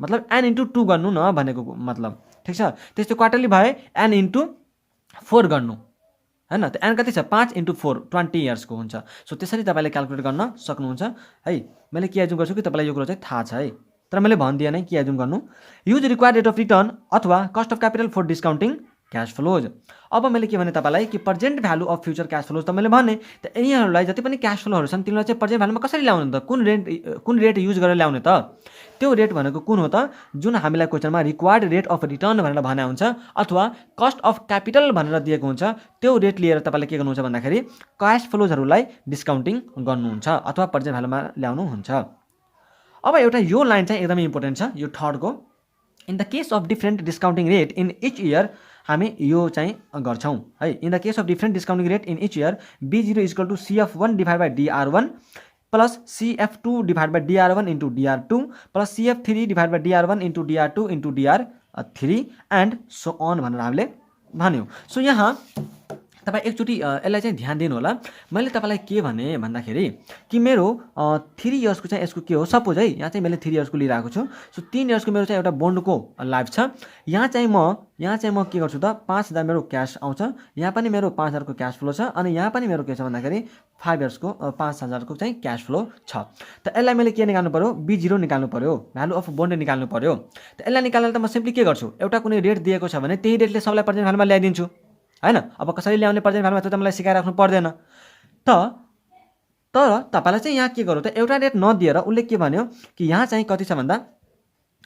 A: मतलब n इन्टु 2 गर्नु न भनेको मतलब। ठिक छ, त्यस्तो क्वार्टरली भए n इन्टु 4 गर्नु होइन, त n कति छ 5 इन्टु 4 20 इयर्सको हुन्छ। सो त्यसरी तपाईँले क्यालकुलेट गर्न सक्नुहुन्छ है। मैले के एजुम गर्छु कि तपाईँलाई यो कुरो चाहिँ थाहा छ है, तर मैले भनिदिएँ नै के एजुम गर्नु। Use required rate of return अथवा cost of capital for discounting cash flows. अब मैले के भने तपाईँलाई कि present value of future cash flows त मैले भने, त यिनीहरूलाई जति पनि क्यास फ्लोहरू छन् तिनीहरूलाई चाहिँ प्रेजेन्ट भ्यालुमा कसरी ल्याउने त, कुन रेट युज गरेर ल्याउने त। त्यो रेट भनेको कुन हो त जुन हामीलाई क्वेसनमा रिक्वायर्ड रेट अफ रिटर्न भनेर भने हुन्छ अथवा कस्ट अफ क्यापिटल भनेर दिएको हुन्छ, त्यो रेट लिएर तपाईँले के गर्नुहुन्छ भन्दाखेरि क्यास फ्लोजहरूलाई डिस्काउन्टिङ गर्नुहुन्छ अथवा प्रेजेन्ट भ्यालुमा ल्याउनुहुन्छ। अब एउटा यो लाइन चाहिँ एकदमै इम्पोर्टेन्ट छ, यो थर्डको। In the case of different discounting rate in each year हामी यो चाहिँ गर्छौँ है। In the case of different discounting rate in each year B0 equal to CF1 divide by DR1 plus CF2 divide by DR1 into DR2 plus CF3 divide by DR1 into DR2 into DR3 and so on भनेर हामीले भन्यौँ। So यहाँ तपाईँ एकचोटि यसलाई चाहिँ ध्यान दिनु होला। मैले तपाईँलाई के भने भन्दाखेरि कि मेरो 3 इयर्सको चाहिँ यसको के हो, सपोज है यहाँ चाहिँ मैले 3 इयर्सको लिइरहेको छु। सो 3 इयर्सको मेरो चाहिँ एउटा बोन्डको लाइफ छ। यहाँ चाहिँ म के गर्छु त 5000 मेरो क्यास आउँछ, यहाँ पनि मेरो 5000 को क्यास फ्लो छ, अनि यहाँ पनि मेरो के छ भन्दाखेरि 5 इयर्सको 5000 को चाहिँ क्यास फ्लो छ। त यसलाई मैले के निकाल्नु पर्यो, B0 निकाल्नु पर्यो, भ्यालु अफ बोन्ड निकाल्नु पर्यो। त यसलाई निकाल्न त म सिम्पली के गर्छु, एउटा कुनै रेट दिएको छ भने त्यही रेटले सबलाई प्रेजेन्ट भ्यालुमा ल्याइदिन्छु हैन। अब कसरी ल्याउने प्रेजेन्ट भ्यालुमा त्यो त मलाई सिकाइराख्नु पर्दैन। तर तपाईलाई चाहिँ यहाँ के गर्नु त, एउटा रेट नदिएर उसले के भन्यो कि यहाँ चाहिँ कति छ भन्दा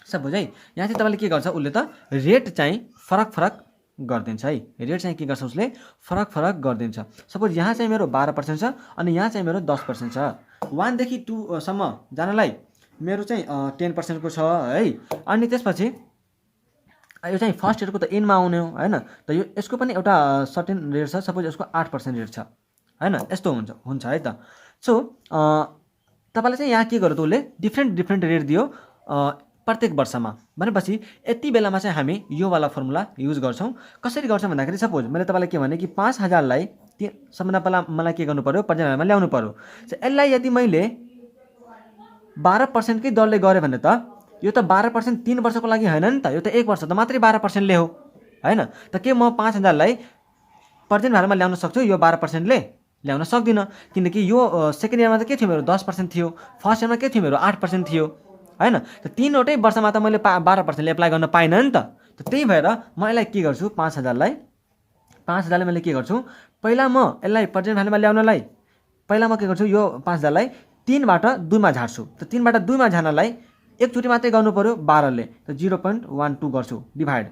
A: सपोज है यहाँ चाहिँ तपाईँले के गर्छ, उसले त रेट चाहिँ फरक गरिदिन्छ है। रेट चाहिँ के गर्छ, उसले फरक गरिदिन्छ। सपोज यहाँ चाहिँ मेरो 12% छ अनि यहाँ चाहिँ मेरो 10% छ। 1 देखि 2 सम्म जानलाई मेरो चाहिँ 10% को छ है। अनि त्यसपछि यो चाहिँ फर्स्ट इयरको त एन्डमा आउने हो हैन। त यो यसको पनि एउटा सर्टेन रेट छ, सपोज यसको 8% रेट छ हैन। यस्तो हुन्छ है त। सो तपाईले चाहिँ यहाँ के गर्यो त, उसले डिफ्रेन्ट रेट दियो प्रत्येक वर्षमा भनेपछि यति बेलामा चाहिँ हामी यो वाला फर्मुला युज गर्छौं। कसरी गर्छौं भन्दाखेरि सपोज मैले तपाईलाई के भने कि 5000 लाई सबभन्दा पहिला मलाई के गर्नु पर्यो, प्रेजेन्ट भ्यालुमा ल्याउनु पर्यो। यसलाई यदि मैले 12% कै दरले गरे भने त यो त 12% 3 वर्षको लागि हैन नि त, यो त 1 वर्ष त मात्रै 12% ले हो हैन। त के म 5000 लाई प्रेजेन्ट भ्यालुमा ल्याउन सक्छु, यो 12% ले ल्याउन सक्दिन, किनकि यो सेकेन्ड इयरमा त के थियो मेरो 10% थियो, फर्स्ट इयरमा के थियो मेरो 8% थियो हैन। त तीनवटै वर्षमा त मैले 12% ले एप्लाई गर्न पाइन नि त। त्यही भएर म यसलाई के गर्छु, 5000 लाई मैले के गर्छु, पहिला म यसलाई प्रेजेन्ट भ्यालुमा ल्याउनलाई पहिला म के गर्छु, यो 5000 लाई 3 बाट 2 मा झार्छु। त 3 बाट 2 मा झार्नलाई एकचोटि मात्रै गर्नु पर्यो 12 ले, त 0.12 गर्छु डिभाइड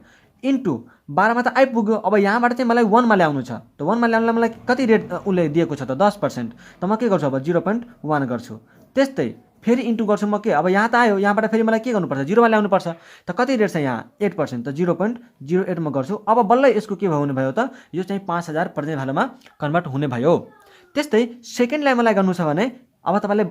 A: इन्टु 12 मा त आइपुग्यो। अब यहाँबाट चाहिँ मलाई 1 मा ल्याउनु छ, त 1 मा ल्याउनलाई मलाई कति रेट उसले दिएको छ त 10%, त म के गर्छु अब 0.1 गर्छु। त्यस्तै फेरि इन्टु गर्छु म के, अब यहाँ त आयो, यहाँबाट फेरि मलाई के गर्नुपर्छ 0 मा ल्याउनु पर्छ। त कति रेट छ यहाँ 8%, त 0.08 मा गर्छु। अब बल्ल यसको के हुने भयो त, यो चाहिँ 5000 प्रेजेन्ट भ्यालुमा कन्भर्ट हुने भयो। त्यस्तै सेकेन्डलाई मलाई गर्नु छ भने अब तपाईले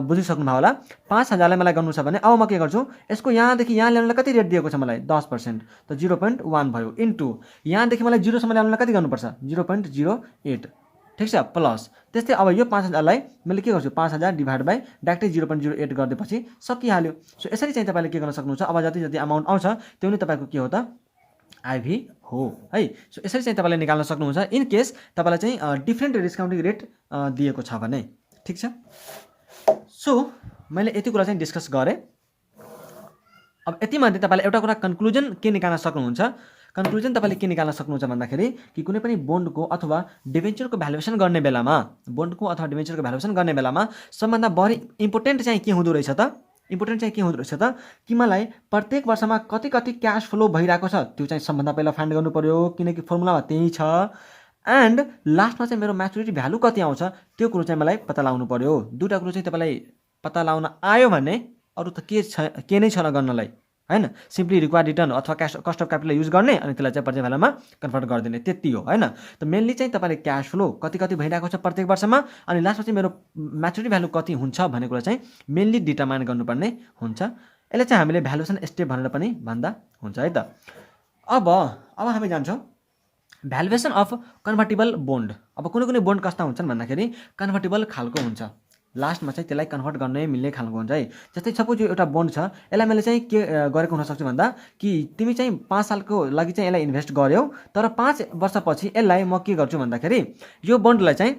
A: बुझिसक्नु भयो होला। 5000 लाई मलाई गर्नु छ भने अब म के गर्छु, यसको यहाँदेखि यहाँ ल्याउनलाई कति रेट दिएको छ मलाई 10%, त 0.1 भयो इन्टु यहाँदेखि मलाई 0 सम्म ल्याउनलाई कति गर्नुपर्छ 0.08, ठीक छ, प्लस त्यस्तै अब यो 5000 लाई मैले के गर्छु 5000 डिभाइड बाइ डाइरेक्टै 0.08 गर्देपछि सकिहाल्यो। सो यसरी चाहिँ तपाईले के गर्न सक्नुहुन्छ, अब जति अमाउन्ट आउँछ त्यो नै तपाईको के हो त आइभी हो है। सो यसरी चाहिँ तपाईले निकाल्न सक्नुहुन्छ इन केस तपाईलाई चाहिँ डिफरेन्ट डिस्काउन्टिङ रेट दिएको छ भने, ठीक छ। सो मैले यति कुरा चाहिँ डिस्कस गरेँ। अब यति मध्ये तपाईले एउटा कुरा कन्क्लुजन के निकाल्न सक्नुहुन्छ, कन्क्लुजन तपाईले के निकाल्न सक्नुहुन्छ भन्दाखेरि कि कुनै पनि बोन्डको अथवा डिबेन्चरको भ्यालुएसन गर्ने बेलामा, बोन्डको अथवा डिबेन्चरको भ्यालुएसन गर्ने बेलामा सबभन्दा बढी इम्पोर्टेन्ट चाहिँ के हुँदो रहेछ त, कि मलाई प्रत्येक वर्षमा कति क्याश फ्लो भइरहेको छ त्यो चाहिँ सबभन्दा पहिला फाइन्ड गर्नु पर्यो, किनकि फर्मुलामा त्यही छ। एन्ड लास्टमा चाहिँ मेरो म्याचुरिटी भ्यालु कति आउँछ त्यो कुरो चाहिँ मलाई पत्ता लगाउनु पर्यो। दुईटा कुरो चाहिँ तपाईलाई पत्ता लगाउन आयो भने अरु त के नै छैन गर्नलाई हैन। सिम्पली रिक्वायर्ड रिटर्न अथवा कस्ट अफ क्यापिटल युज गर्ने अनि त्यसलाई चाहिँ प्रेजेन्ट भ्यालुमा कन्भर्ट गरिदिने, त्यति हो हैन। त मेनली चाहिँ तपाईले क्याश फ्लो कति भइरहेको छ प्रत्येक वर्षमा अनि लास्टमा चाहिँ मेरो म्याचुरिटी भ्यालु कति हुन्छ भन्ने कुरा चाहिँ मेनली डिटरमाइन गर्नुपर्ने हुन्छ। यसले चाहिँ हामीले भ्यालुएसन स्टेप भनेर पनि भन्दा हुन्छ है त। अब हामी जान्छौँ भ्यालुएसन अफ कन्भर्टिबल बोन्ड। अब कुनै बोन्ड कस्ता हुन्छन् भन्दाखेरि कन्भर्टिबल खालको हुन्छ, लास्टमा चाहिँ त्यसलाई कन्भर्ट गर्ने मिल्ने खालको हुन्छ है। जस्तै सपोज यो एउटा बोन्ड छ, यसलाई मैले चाहिँ के गरेको हुन सक्छु भन्दा कि तिमी चाहिँ 5 सालको लागि चाहिँ यसलाई इन्भेस्ट गर्यौ, तर 5 वर्षपछि यसलाई म के गर्छु भन्दाखेरि यो बोन्डलाई चाहिँ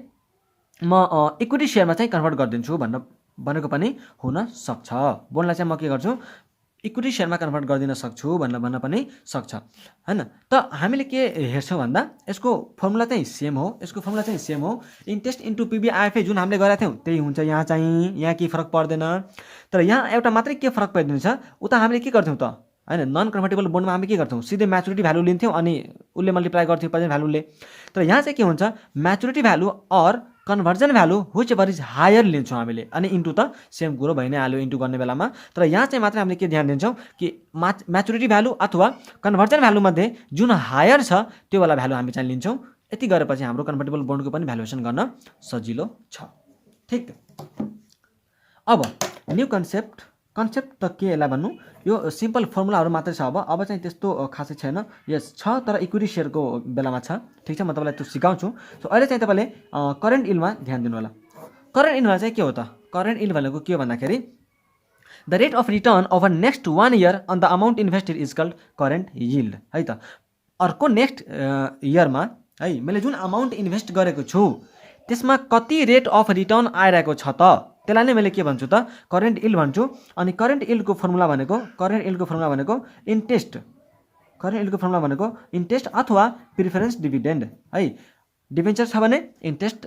A: म इक्विटी शेयरमा चाहिँ कन्भर्ट गरिदिन्छु भनेको पनि हुन सक्छ। बोन्डलाई चाहिँ म के गर्छु इक्विटी शेयरमा कन्भर्ट गरिदिन सक्छु भन्न पनि सक्छ हैन। त हामीले के हेर्छौँ भन्दा यसको फर्मुला चाहिँ सेम हो, इन्ट्रेस्ट इन्टु पिबिआइएफए जुन हामीले गरेका थियौँ त्यही हुन्छ। यहाँ केही फरक पर्दैन, तर यहाँ एउटा मात्रै के फरक परिदिन्छ, उता हामीले के गर्थ्यौँ त हैन, नन कन्भर्टेबल बोन्डमा हामी के गर्थ्यौँ सिधै म्याचुरिटी भ्यालु लिन्थ्यौँ अनि उसले मल्टिप्लाई गर्थ्यौँ प्रेजेन्ट भ्यालुले। तर यहाँ चाहिँ के हुन्छ maturity value or conversion value whichever is higher लिन्छौँ हामीले, अनि इन्टु त सेम कुरो भइ नै हाल्यो इन्टु गर्ने बेलामा। तर यहाँ चाहिँ मात्र हामीले के ध्यान दिन्छौँ कि म्याचुरिटी भ्यालु अथवा कन्भर्जन भ्यालु मध्ये जुन हायर छ त्यो वाला भ्यालु हामी चाहिँ लिन्छौँ। यति गरेपछि हाम्रो कन्भर्टेबल बोन्डको पनि भ्यालुएसन गर्न सजिलो छ, ठीक। अब न्यू कन्सेप्ट त के यसलाई भन्नु, यो सिम्पल फर्मुलाहरू मात्रै छ। अब चाहिँ त्यस्तो खासै छैन। यस छ, तर इक्विटी सेयरको बेलामा छ। ठिक छ, म तपाईँलाई त्यो सिकाउँछु। सो अहिले चाहिँ तपाईँले करेन्ट इल्डमा ध्यान दिनु होला। करेन्ट इल्डमा चाहिँ के हो त? करेन्ट इल्ड भनेको के हो भन्दाखेरि the rate of return over next 1 year on the amount invested is called current yield है त। अर्को नेक्स्ट इयरमा है मैले जुन अमाउन्ट इन्भेस्ट गरेको छु त्यसमा कति रेट अफ रिटर्न आइरहेको छ त, त्यसलाई नै मैले के भन्छु त? करेन्ट इल्ड भन्छु। अनि करेन्ट इल्डको फर्मुला भनेको इन्ट्रेस्ट। करेन्ट इल्डको फर्मुला भनेको इन्ट्रेस्ट अथवा प्रिफरेन्स डिभिडेन्ड है। डिबेन्चर छ भने इन्ट्रेस्ट,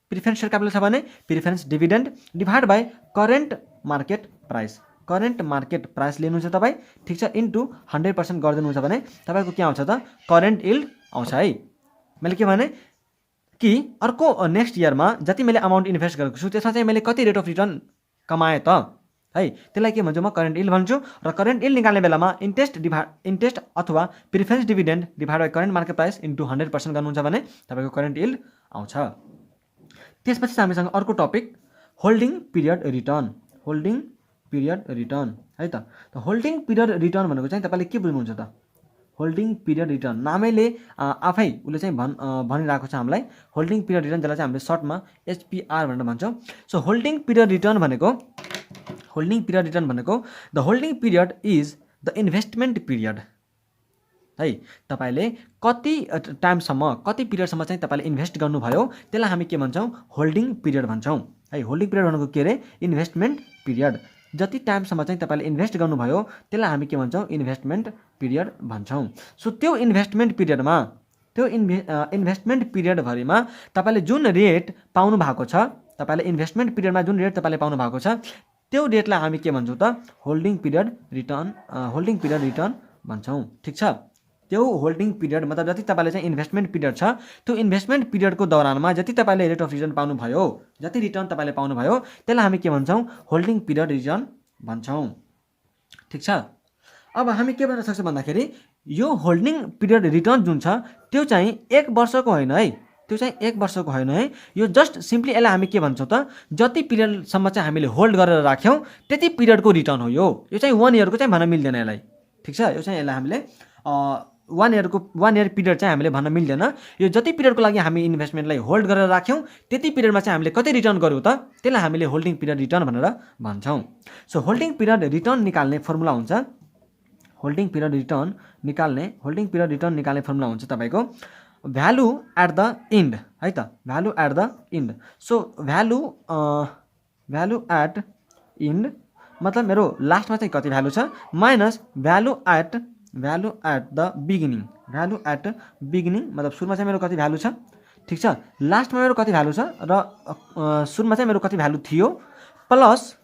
A: प्रिफरेन्स सेयर क्यापिटल छ भने preference dividend divide by current market price. Current market price लिनुहुन्छ तपाईँ, ठिक छ, इन्टु 100% गरिदिनुहुन्छ भने तपाईँको के आउँछ त? करेन्ट इल्ड आउँछ है। मैले के भने कि अर्को नेक्स्ट इयरमा जति मैले अमाउन्ट इन्भेस्ट गरेको छु त्यसमा चाहिँ मैले कति रेट अफ रिटर्न कमाएँ त है, त्यसलाई के भन्छु म? करेन्ट इल्ड भन्छु। र करेन्ट इल्ड निकाल्ने बेलामा इन्ट्रेस्ट अथवा preference dividend divide by current market price into 100% गर्नुहुन्छ भने तपाईँको करेन्ट इल्ड आउँछ। त्यसपछि हामीसँग अर्को topic holding period return. Holding period return है त। होल्डिङ पिरियड रिटर्न भनेको चाहिँ तपाईँले के बुझ्नुहुन्छ त? होल्डिङ पिरियड रिटर्न नामैले आफै उसले चाहिँ भनिरहेको छ हामीलाई होल्डिङ पिरियड रिटर्न, जसलाई चाहिँ हामीले सर्टमा HPR भनेर भन्छौँ। सो होल्डिङ पिरियड रिटर्न भनेको the holding period is the investment period है। तपाईँले कति टाइमसम्म, कति पिरियडसम्म चाहिँ तपाईँले इन्भेस्ट गर्नुभयो त्यसलाई हामी के भन्छौँ? होल्डिङ पिरियड भन्छौँ है। होल्डिङ पिरियड भनेको के अरे? Investment period. जति टाइमसम्म चाहिँ तपाईँले इन्भेस्ट गर्नुभयो त्यसलाई हामी के भन्छौँ? इन्भेस्टमेन्ट पिरियड भन्छौँ। सो त्यो इन्भेस्टमेन्ट पिरियडभरिमा तपाईँले जुन रेट पाउनु भएको छ, तपाईँले इन्भेस्टमेन्ट पिरियडमा जुन रेट तपाईँले पाउनु भएको छ त्यो रेटलाई हामी के भन्छौँ त? होल्डिङ पिरियड रिटर्न भन्छौँ। ठिक छ, त्यो होल्डिङ पिरियड मतलब जति तपाईँले चाहिँ इन्भेस्टमेन्ट पिरियड छ त्यो इन्भेस्टमेन्ट पिरियडको दौरानमा जति तपाईँले रेट अफ रिटर्न पाउनुभयो, जति रिटर्न तपाईँले पाउनुभयो त्यसलाई हामी के भन्छौँ? होल्डिङ पिरियड रिटर्न भन्छौँ। ठिक छ, अब हामी के भन्न सक्छौँ भन्दाखेरि यो होल्डिङ पिरियड रिटर्न जुन छ त्यो चाहिँ 1 वर्षको होइन है। यो जस्ट सिम्पली यसलाई हामी के भन्छौँ त? जति पिरियडसम्म चाहिँ हामीले होल्ड गरेर राख्यौँ त्यति पिरियडको रिटर्न हो। यो चाहिँ 1 yearको चाहिँ भन्न मिल्दैन यसलाई। ठिक छ, यो चाहिँ यसलाई हामीले 1 year पिरियड चाहिँ हामीले भन्न मिल्दैन। यो जति पिरियडको लागि हामी इन्भेस्टमेन्टलाई होल्ड गरेर राख्यौँ त्यति पिरियडमा चाहिँ हामीले कति रिटर्न गर्यौँ त त्यसलाई हामीले होल्डिङ पिरियड रिटर्न भनेर भन्छौँ। सो होल्डिङ पिरियड रिटर्न निकाल्ने फर्मुला हुन्छ तपाईँको भ्यालु एट द इन्ड है त। Value at the end. So value at end मतलब मेरो लास्टमा चाहिँ कति भ्यालु छ minus value at the beginning. मतलब सुरुमा चाहिँ मेरो कति भ्यालु छ, ठिक छ, लास्टमा मेरो कति भ्यालु छ र सुरुमा चाहिँ मेरो कति भ्यालु थियो प्लस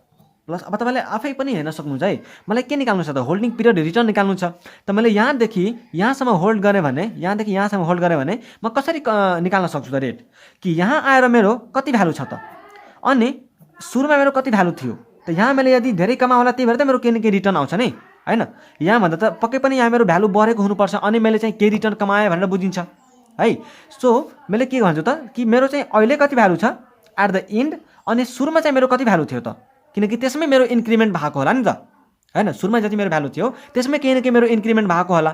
A: अब तपाईँले आफै पनि हेर्न सक्नुहुन्छ है। मलाई के निकाल्नु छ त? होल्डिङ पिरियड रिटर्न निकाल्नु छ। त मैले यहाँदेखि यहाँसम्म होल्ड गरेँ भने म कसरी निकाल्न सक्छु त रेट? कि यहाँ आएर मेरो कति भ्यालु छ त अनि सुरुमा मेरो कति भ्यालु थियो त यहाँ मैले यदि धेरै कमा होला त्यही भएर त मेरो केही न केही रिटर्न आउँछ नि हैन। यहाँभन्दा त पक्कै पनि यहाँ मेरो भ्यालु बढेको हुनुपर्छ अनि मैले चाहिँ केही रिटर्न कमाएँ भनेर बुझिन्छ है। सो मैले के भन्छु त कि मेरो चाहिँ अहिले कति भ्यालु छ एट द इन्ड अनि सुरुमा चाहिँ मेरो कति भ्यालु थियो त, किनकि त्यसमै मेरो इन्क्रिमेन्ट भएको होला नि त हैन। सुरुमा जति मेरो भ्यालु थियो त्यसमै केही न केही मेरो इन्क्रिमेन्ट भएको होला।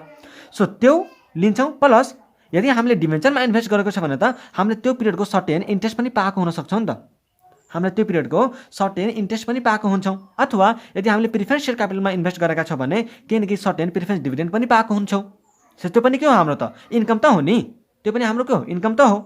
A: सो त्यो लिन्छौँ प्लस यदि हामीले डिभेन्चरमा इन्भेस्ट गरेको छ भने त हामीले त्यो पिरियडको सर्टेन इन्ट्रेस्ट पनि पाएको हुन सक्छौँ नि त। अथवा यदि हामीले प्रिफरेन्स सेयर क्यापिटलमा इन्भेस्ट गरेका छौँ भने केही न केही सर्टेन प्रिफरेन्स डिभिडेन्ड पनि पाएको हुन्छौँ। सो त्यो पनि के हो? हाम्रो त इन्कम त हो नि, त्यो पनि हाम्रो के हो? इन्कम त हो।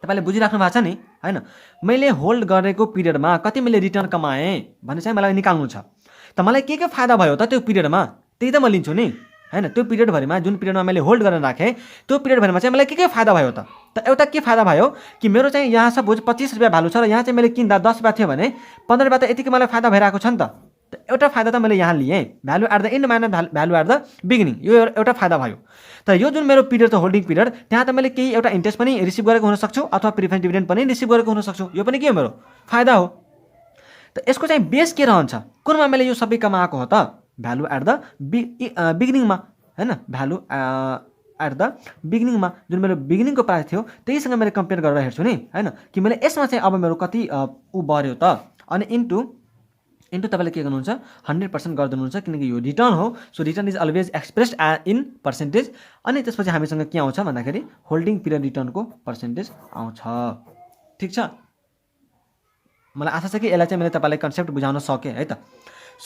A: तपाईँले बुझिराख्नु भएको छ नि हैन। मैले होल्ड गरेको पिरियडमा कति मैले रिटर्न कमाएँ भन्ने चाहिँ मलाई निकाल्नु छ। त मलाई के फाइदा भयो त त्यो पिरियडमा त्यही त म लिन्छु नि हैन। त्यो पिरियडभरिमा जुन पिरियडमा मैले होल्ड गरेर राखेँ त्यो पिरियडभरिमा चाहिँ मलाई के फाइदा भयो त? एउटा के फाइदा भयो कि मेरो चाहिँ यहाँ सपोज 25 रुपियाँ भ्यालु छ र यहाँ चाहिँ मैले किन्दा 10 रुपियाँ थियो भने 15 रुपियाँ त यतिकै मलाई फाइदा भइरहेको छ नि त। एउटा फाइदा त मैले यहाँ लिएँ, value at the end minus value at the beginning, यो एउटा फाइदा भयो। तर यो जुन मेरो पिरियड छ होल्डिङ पिरियड त्यहाँ त मैले केही एउटा इन्ट्रेस्ट पनि रिसिभ गरेको हुन सक्छु अथवा प्रिफरेन्स डिभिडेन्ड पनि रिसिभ गरेको हुन सक्छु। यो पनि के हो? मेरो फाइदा हो। त यसको चाहिँ बेस के रहन्छ? कुनमा मैले यो सबै कमाएको हो त? भ्यालु एट द बिगिनिङमा हैन। भ्यालु एट द बिगिनिङमा जुन मेरो बिगिनिङको प्राइस थियो त्यहीसँग मैले कम्पेयर गरेर हेर्छु नि हैन कि मैले यसमा चाहिँ अब मेरो कति ऊ बढ्यो त अनि इन्टु तपाईँले के गर्नुहुन्छ 100% गरिदिनुहुन्छ किनकि यो रिटर्न हो so return is always expressed in percentage अनि त्यसपछि हामीसँग के आउँछ भन्दाखेरि होल्डिङ पिरियड रिटर्नको पर्सेन्टेज आउँछ ठीक छ मलाई आशा छ कि यसलाई चाहिँ मैले तपाईँलाई कन्सेप्ट बुझाउन सकेँ है त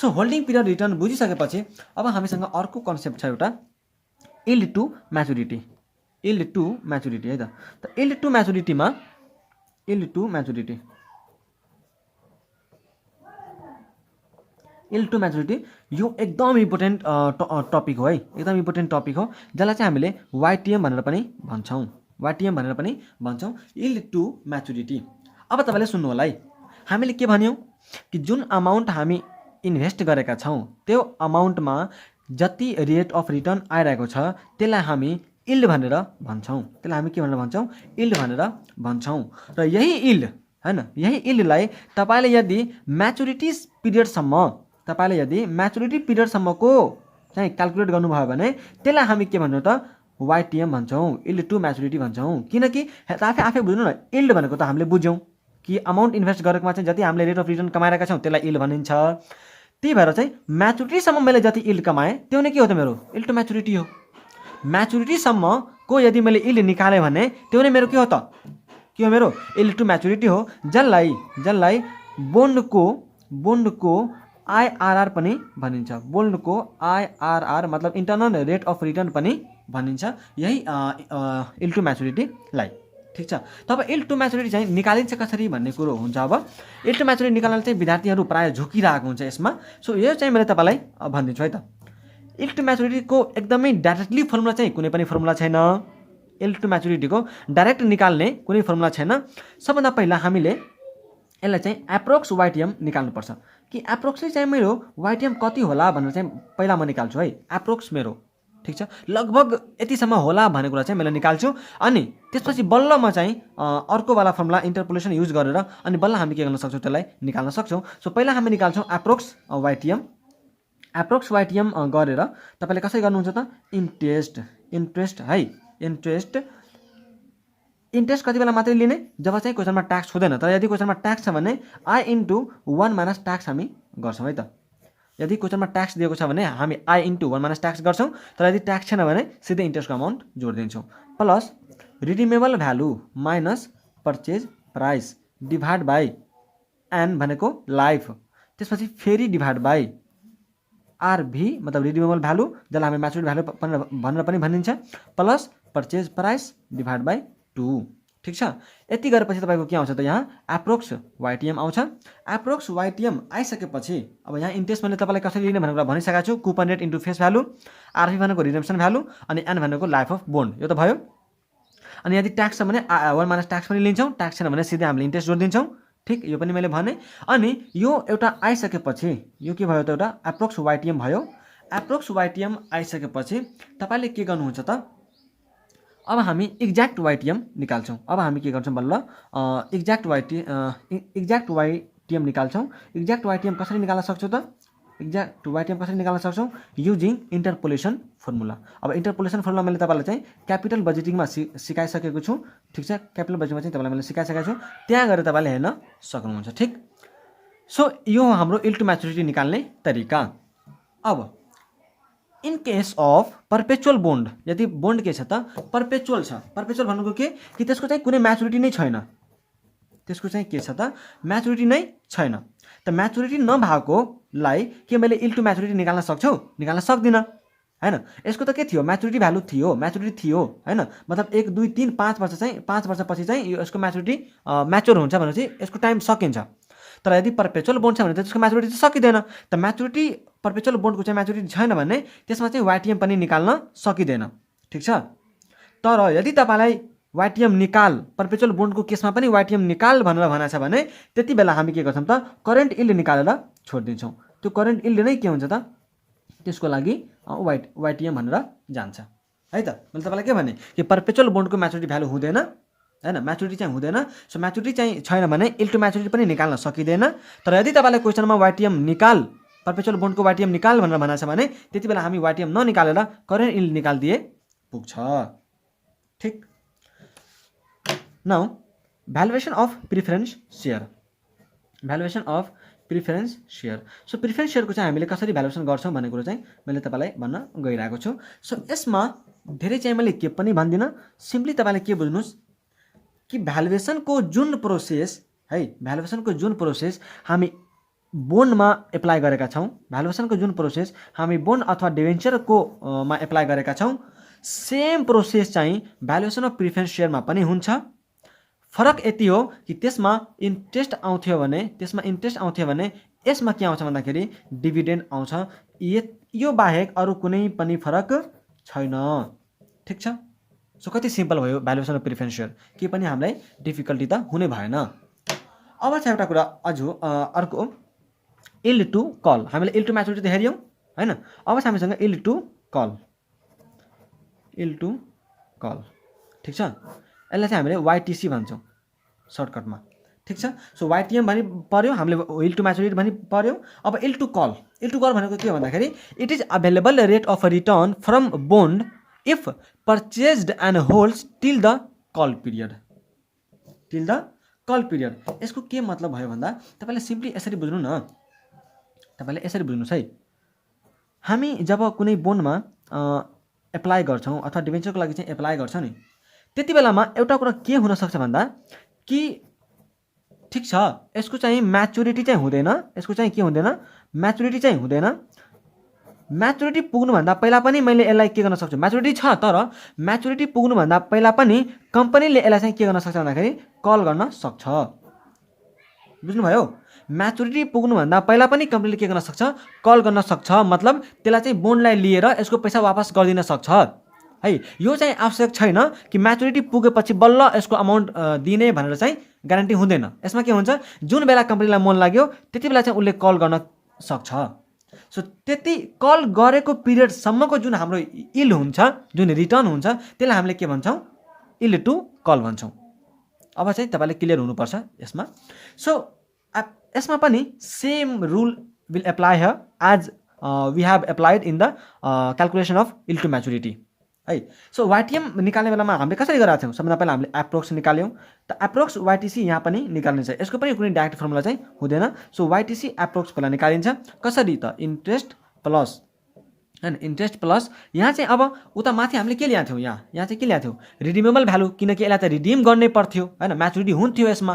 A: सो होल्डिङ पिरियड रिटर्न बुझिसकेपछि अब हामीसँग अर्को कन्सेप्ट छ एउटा इल्ड टु म्याचुरिटी है त इल्ड टु म्याचुरिटी यो एकदम इम्पोर्टेन्ट टपिक हो है एकदम इम्पोर्टेन्ट टपिक हो जसलाई चाहिँ हामीले वाइटिएम भनेर पनि भन्छौँ इल्ड टु म्याचुरिटी अब तपाईँले सुन्नु होला है हामीले के भन्यौँ कि जुन अमाउन्ट हामी इन्भेस्ट गरेका छौँ त्यो अमाउन्टमा जति रेट अफ रिटर्न आइरहेको छ त्यसलाई हामी इल्ड भनेर भन्छौँ इल्ड भनेर भन्छौँ र यही इल्डलाई तपाईँले यदि म्याचुरिटी पिरियडसम्मको चाहिँ क्याल्कुलेट गर्नुभयो भने त्यसलाई हामी के भन्छौँ त वाइटिएम भन्छौँ इल्ड टु म्याचुरिटी भन्छौँ किनकि आफै बुझ्नु न इल्ड भनेको त हामीले बुझ्यौँ कि अमाउन्ट इन्भेस्ट गरेकोमा चाहिँ जति हामीले रेट अफ रिटर्न कमाइरहेका छौँ त्यसलाई इल्ड भनिन्छ त्यही भएर चाहिँ म्याचुरिटीसम्म मैले जति इल्ड कमाएँ त्यो नै के हो त मेरो इल्ड टु म्याचुरिटी हो म्याचुरिटीसम्मको यदि मैले इल्ड निकालेँ भने त्यो नै मेरो के हो त के हो मेरो इल्ड टु म्याचुरिटी हो जसलाई बोन्डको आइआरआर पनि भनिन्छ बोन्डको आइआरआर मतलब इन्टरनल रेट अफ रिटर्न पनि भनिन्छ यही इल्ड टु म्याचुरिटीलाई ठीक छ तब इल्ड टु म्याचुरिटी चाहिँ निकालिन्छ कसरी भन्ने कुरो हुन्छ अब इल्ड टु म्याचुरिटी निकाल्न चाहिँ विद्यार्थीहरू प्रायः झुकिरहेको हुन्छ यसमा सो यो चाहिँ मैले तपाईँलाई भनिदिन्छु है त इल्ड टु म्याचुरिटीको एकदमै डाइरेक्टली फर्मुला चाहिँ कुनै पनि फर्मुला छैन इल्ड टु म्याचुरिटीको डाइरेक्ट निकाल्ने कुनै फर्मुला छैन सबभन्दा पहिला हामीले यसलाई चाहिँ एप्रोक्स वाइटिएम निकाल्नुपर्छ कि एप्रोक्सली चाहिँ मेरो वाइटिएम कति होला भनेर चाहिँ पहिला म निकाल्छु है एप्रोक्स मेरो ठीक छ लगभग यतिसम्म होला भन्ने कुरा चाहिँ मैले निकाल्छु अनि त्यसपछि बल्ल म चाहिँ अर्कोवाला फर्मुला इन्टरपोलेसन युज गरेर अनि बल्ल हामी के गर्न सक्छौँ त्यसलाई निकाल्न सक्छौँ सो पहिला हामी निकाल्छौँ एप्रोक्स वाइटिएम गरेर तपाईँले कसरी गर्नुहुन्छ त इन्ट्रेस्ट कति बेला मात्रै लिने जब चाहिँ क्वेसनमा ट्याक्स हुँदैन तर यदि क्वेसनमा ट्याक्स छ भने आई इन्टु 1 माइनस ट्याक्स हामी गर्छौँ है त यदि क्वेसनमा ट्याक्स दिएको छ भने हामी आई इन्टु 1 माइनस ट्याक्स गर्छौँ तर यदि ट्याक्स छैन भने सिधै इन्ट्रेस्टको अमाउन्ट जोडिदिन्छौँ plus redeemable value minus purchase price divide by N भनेको लाइफ त्यसपछि फेरि डिभाइड बाई आरभी मतलब रिडिमेबल भ्यालु जसलाई हामी म्याचुरिटी भ्यालु भनेर पनि भनिन्छ plus purchase price divide by 2 ठीक छ यति गरेपछि तपाईँको के आउँछ त यहाँ एप्रोक्स वाइटिएम आउँछ एप्रोक्स वाइटिएम आइसकेपछि अब यहाँ इन्ट्रेस्ट मैले तपाईँलाई कसरी लिने भनेर भनिसकेको छु coupon rate into face value RP भनेको रिडेम्सन भ्यालु अनि एन भनेको लाइफ अफ बोन्ड यो त भयो अनि यदि ट्याक्स छ भने 1 माइनस ट्याक्स पनि लिन्छौँ ट्याक्स छैन भने सिधै हामीले इन्ट्रेस्ट जोडिदिन्छौँ ठीक यो पनि मैले भने अनि यो एउटा आइसकेपछि यो के भयो त एउटा एप्रोक्स वाइटिएम भयो एप्रोक्स वाइटिएम आइसकेपछि तपाईँले के गर्नुहुन्छ त अब हामी एक्ज्याक्ट वाइटिएम निकाल्छौँ अब हामी के गर्छौँ बल्ल एक्ज्याक्ट वाइटिएम निकाल्छौँ एक्ज्याक्ट वाइटिएम कसरी निकाल्न सक्छौँ त एक्ज्याक्ट वाइटिएम कसरी निकाल्न सक्छौँ युजिङ इन्टरपोलेसन फर्मुला अब इन्टरपोलेसन फर्मुला मैले तपाईँलाई चाहिँ क्यापिटल बजेटिङमा सिकाइसकेको छु ठीक छ क्यापिटल बजेटिङमा चाहिँ तपाईँलाई मैले सिकाइसकेको छु त्यहाँ गएर तपाईँले हेर्न सक्नुहुन्छ ठीक सो यो हाम्रो इल्ड टु म्याचुरिटी निकाल्ने तरिका अब in case of perpetual bond यदि बोन्ड के छ त पर्पेचुअल छ पर्पेचुअल भनेको के कि त्यसको चाहिँ कुनै म्याचुरिटी नै छैन त्यसको चाहिँ के छ त म्याचुरिटी नै छैन त म्याचुरिटी नभएकोलाई के मैले इल्ड टु म्याचुरिटी निकाल्न सक्दिनँ हैन यसको त के थियो म्याचुरिटी भ्यालु थियो हैन मतलब 1 2 3 5 वर्ष चाहिँ 5 वर्षपछि चाहिँ यसको म्याचुरिटी म्याच्योर हुन्छ भनेपछि यसको टाइम सकिन्छ तर यदि पर्पेचुअल बोन्ड छ भने त त्यसको म्याचुरिटी चाहिँ सकिँदैन त म्याचुरिटी पर्पेचुअल बोन्डको चाहिँ म्याचुरिटी छैन भने त्यसमा चाहिँ वाइटिएम पनि निकाल्न सकिँदैन ठीक छ तर यदि तपाईँलाई वाइटिएम निकाल पर्पेचुअल बोन्डको केसमा पनि वाइटिएम निकाल भनेर भनेको छ भने त्यति बेला हामी के गर्छौँ त करेन्ट इल्ड निकालेर छोडिदिन्छौँ त्यो करेन्ट इल्ड नै के हुन्छ त त्यसको लागि वाइटिएम भनेर जान्छ है त मैले तपाईँलाई के भने कि पर्पेचुअल बोन्डको म्याचुरिटी भ्यालु हुँदैन हैन म्याचुरिटी चाहिँ हुँदैन सो म्याचुरिटी चाहिँ छैन भने इल्ड टु म्याचुरिटी पनि निकाल्न सकिँदैन तर यदि तपाईँलाई क्वेसनमा वाइटिएम निकाल पर्पेचुअल बोन्डको वाइटिएम निकाल भनेर भनेको छ भने त्यति बेला हामी वाइटिएम ननिकालेर करेन्ट इल्ड निकालिदिए पुग्छ। ठिक। Now valuation of preference share. Valuation of preference share. So preference सेयरको चाहिँ हामीले कसरी भ्यालुएसन गर्छौँ भन्ने कुरो चाहिँ मैले तपाईँलाई भन्न गइरहेको छु। सो यसमा धेरै चाहिँ मैले के पनि भन्दिनँ, सिम्पली तपाईँले के बुझ्नुहोस् कि भ्यालुएसनको जुन प्रोसेस है, भ्यालुएसनको जुन प्रोसेस हामी बोन्डमा एप्लाई गरेका छौँ, भ्यालुएसनको जुन प्रोसेस हामी बोन्ड अथवा डिभेन्चरको मा एप्लाई गरेका छौँ, सेम प्रोसेस चाहिँ भ्यालुएसन अफ प्रिफरेन्स सेयरमा पनि हुन्छ। फरक यति हो कि त्यसमा इन्ट्रेस्ट आउँथ्यो भने यसमा के आउँछ भन्दाखेरि डिभिडेन्ड आउँछ। यो बाहेक अरू कुनै पनि फरक छैन। ठिक छ। सो कति सिम्पल भयो भ्यालुएसन अफ प्रिफरेन्स सेयर, के पनि हामीलाई डिफिकल्टी त हुने भएन। अब चाहिँ एउटा कुरा अझ अर्को इल्ड टु कल। हामीले इल्ड टु म्याचुरिटी त हेऱ्यौँ होइन। अब चाहिँ हामीसँग इल्ड to call, yield to call. ठिक छ। यसलाई चाहिँ हामीले वाइटिसी भन्छौँ सर्टकटमा। ठिक छ। सो वाइटिएम पनि पऱ्यो, हामीले इल्ड टु म्याचुरिटी पनि पऱ्यो। अब yield to call, yield to call भनेको के भन्दाखेरि it is available rate of return from bond if purchased and holds till the call period. Till the call period. यसको के मतलब भयो भन्दा तपाईँले सिम्पली यसरी बुझ्नु न, तपाईँले यसरी बुझ्नुहोस् है। हामी जब कुनै बोन्डमा एप्लाई गर्छौँ अथवा डिभेन्चरको लागि चाहिँ एप्लाई गर्छौँ नि, त्यति बेलामा एउटा कुरा के हुनसक्छ भन्दा कि ठिक छ यसको चाहिँ म्याचुरिटी चाहिँ हुँदैन, यसको चाहिँ के हुँदैन, म्याचुरिटी चाहिँ हुँदैन। म्याचुरिटी पुग्नुभन्दा पहिला पनि मैले यसलाई के गर्न सक्छु, म्याचुरिटी छ तर म्याचुरिटी पुग्नुभन्दा पहिला पनि कम्पनीले यसलाई चाहिँ के गर्न सक्छ भन्दाखेरि कल गर्न सक्छ। बुझ्नुभयो? म्याचुरिटी पुग्नुभन्दा पहिला पनि कम्पनीले के गर्न सक्छ, कल गर्न सक्छ। मतलब त्यसलाई चाहिँ बोन्डलाई लिएर यसको पैसा वापस गरिदिन सक्छ है। यो चाहिँ आवश्यक छैन कि म्याचुरिटी पुगेपछि बल्ल यसको अमाउन्ट दिने भनेर चाहिँ ग्यारेन्टी हुँदैन। यसमा के हुन्छ, जुन बेला कम्पनीलाई मन लाग्यो त्यति बेला चाहिँ उसले कल गर्न सक्छ। सो त्यति कल गरेको पिरियडसम्मको जुन हाम्रो इल्ड हुन्छ, जुन रिटर्न हुन्छ, त्यसलाई हामीले के भन्छौँ, इल्ड टु कल भन्छौँ। अब चाहिँ तपाईँले क्लियर हुनुपर्छ यसमा। सो यसमा पनि same rule will apply here as we have applied in the calculation of yield to maturity है। सो वाइटिएम निकाल्ने बेलामा हामीले कसरी गरेका थियौँ, सबभन्दा पहिला हामीले एप्रोक्स निकाल्यौँ। त एप्रोक्स वाइटिसी यहाँ पनि निकाल्ने छ। यसको पनि कुनै डाइरेक्ट फर्मुला चाहिँ हुँदैन। सो वाइटिसी एप्रोक्स पहिला निकालिन्छ। कसरी त, इन्ट्रेस्ट प्लस होइन, इन्ट्रेस्ट प्लस यहाँ चाहिँ अब उता माथि हामीले के ल्याएको थियौँ, यहाँ चाहिँ के ल्याएको थियौँ, रिडिमेबल भ्यालु, किनकि यसलाई त रिडिम गर्नै पर्थ्यो होइन, म्याचुरिटी हुन्थ्यो यसमा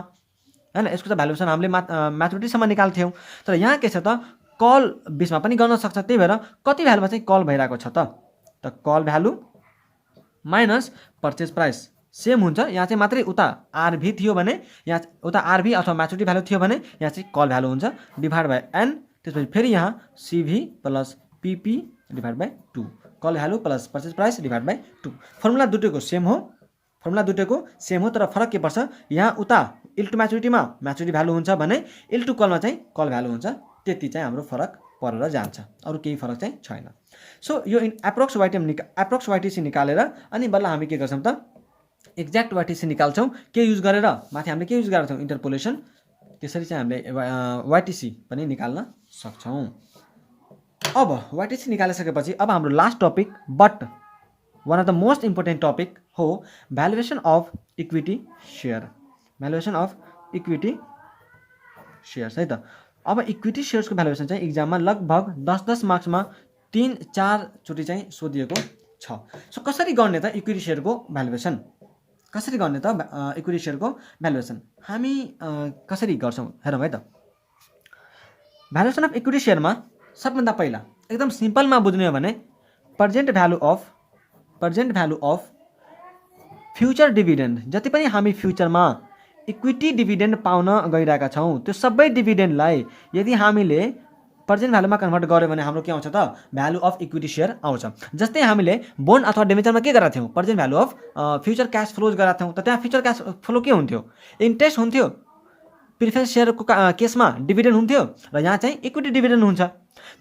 A: होइन। यसको त भ्यालुएसन हामीले म्याचुरिटीसम्म निकाल्थ्यौँ। तर यहाँ के छ त, कल बिचमा पनि गर्न सक्छ। त्यही भएर कति भ्यालुमा चाहिँ कल भइरहेको छ त call value minus purchase price same हुन्छ। यहाँ चाहिँ मात्रै उता आरभी थियो भने, यहाँ उता आरभी अथवा म्याचुरिटी भ्यालु थियो भने यहाँ चाहिँ कल भ्यालु हुन्छ डिभाइड बाई एन। त्यसपछि फेरि यहाँ CV plus PP divide by 2, call value plus purchase price divide by 2। Formula दुटैको सेम हो, तर फरक के पर्छ, यहाँ उता इल्ड टु म्याचुरिटीमा म्याचुरिटी भ्यालु हुन्छ भने इल्ड टु कलमा चाहिँ कल भ्यालु हुन्छ। त्यति चाहिँ हाम्रो फरक परेर जान्छ, अरू केही फरक चाहिँ छैन। सो यो एप्रोक्स वाइटिसी निकालेर अनि बल्ल हामी के गर्छौँ त, एक्ज्याक्ट वाइटिसी निकाल्छौँ। के युज गरेर, माथि हामीले के युज गरेका छौँ, इन्टरपोलेसन। त्यसरी चाहिँ हामीले वाइटिसी पनि निकाल्न सक्छौँ। अब वाइटिसी निकालिसकेपछि अब हाम्रो last topic, but one of the most important topic हो valuation of equity share. Valuation of equity shares है त। अब इक्विटी सेयर्सको भ्यालुएसन चाहिँ इक्जाममा लगभग 10 मार्क्समा 3-4 चोटि चाहिँ सोधिएको छ। सो कसरी गर्ने त इक्विटी सेयरको भ्यालुएसन, कसरी गर्ने त इक्विटी सेयरको भ्यालुएसन हामी कसरी गर्छौँ हेरौँ है त। भ्यालुएसन अफ इक्विटी सेयरमा सबभन्दा पहिला एकदम सिम्पलमा बुझ्ने हो भने present value of future dividend, जति पनि हामी फ्युचरमा इक्विटी डिभिडेन्ड पाउन गइरहेका छौँ त्यो सबै डिभिडेन्डलाई यदि हामीले प्रेजेन्ट भ्यालुमा कन्भर्ट गर्यो भने हाम्रो के आउँछ त, भ्यालु अफ इक्विटी सेयर आउँछ। जस्तै हामीले बोन्ड अथवा डिबेन्चरमा के गरेका थियौँ, present value of future cash flows गरेका थियौँ। त त्यहाँ फ्युचर क्यास फ्लो के हुन्थ्यो, इन्ट्रेस्ट हुन्थ्यो। प्रिफरेन्स सेयरको केसमा डिभिडेन्ड हुन्थ्यो र यहाँ चाहिँ इक्विटी डिभिडेन्ड हुन्छ।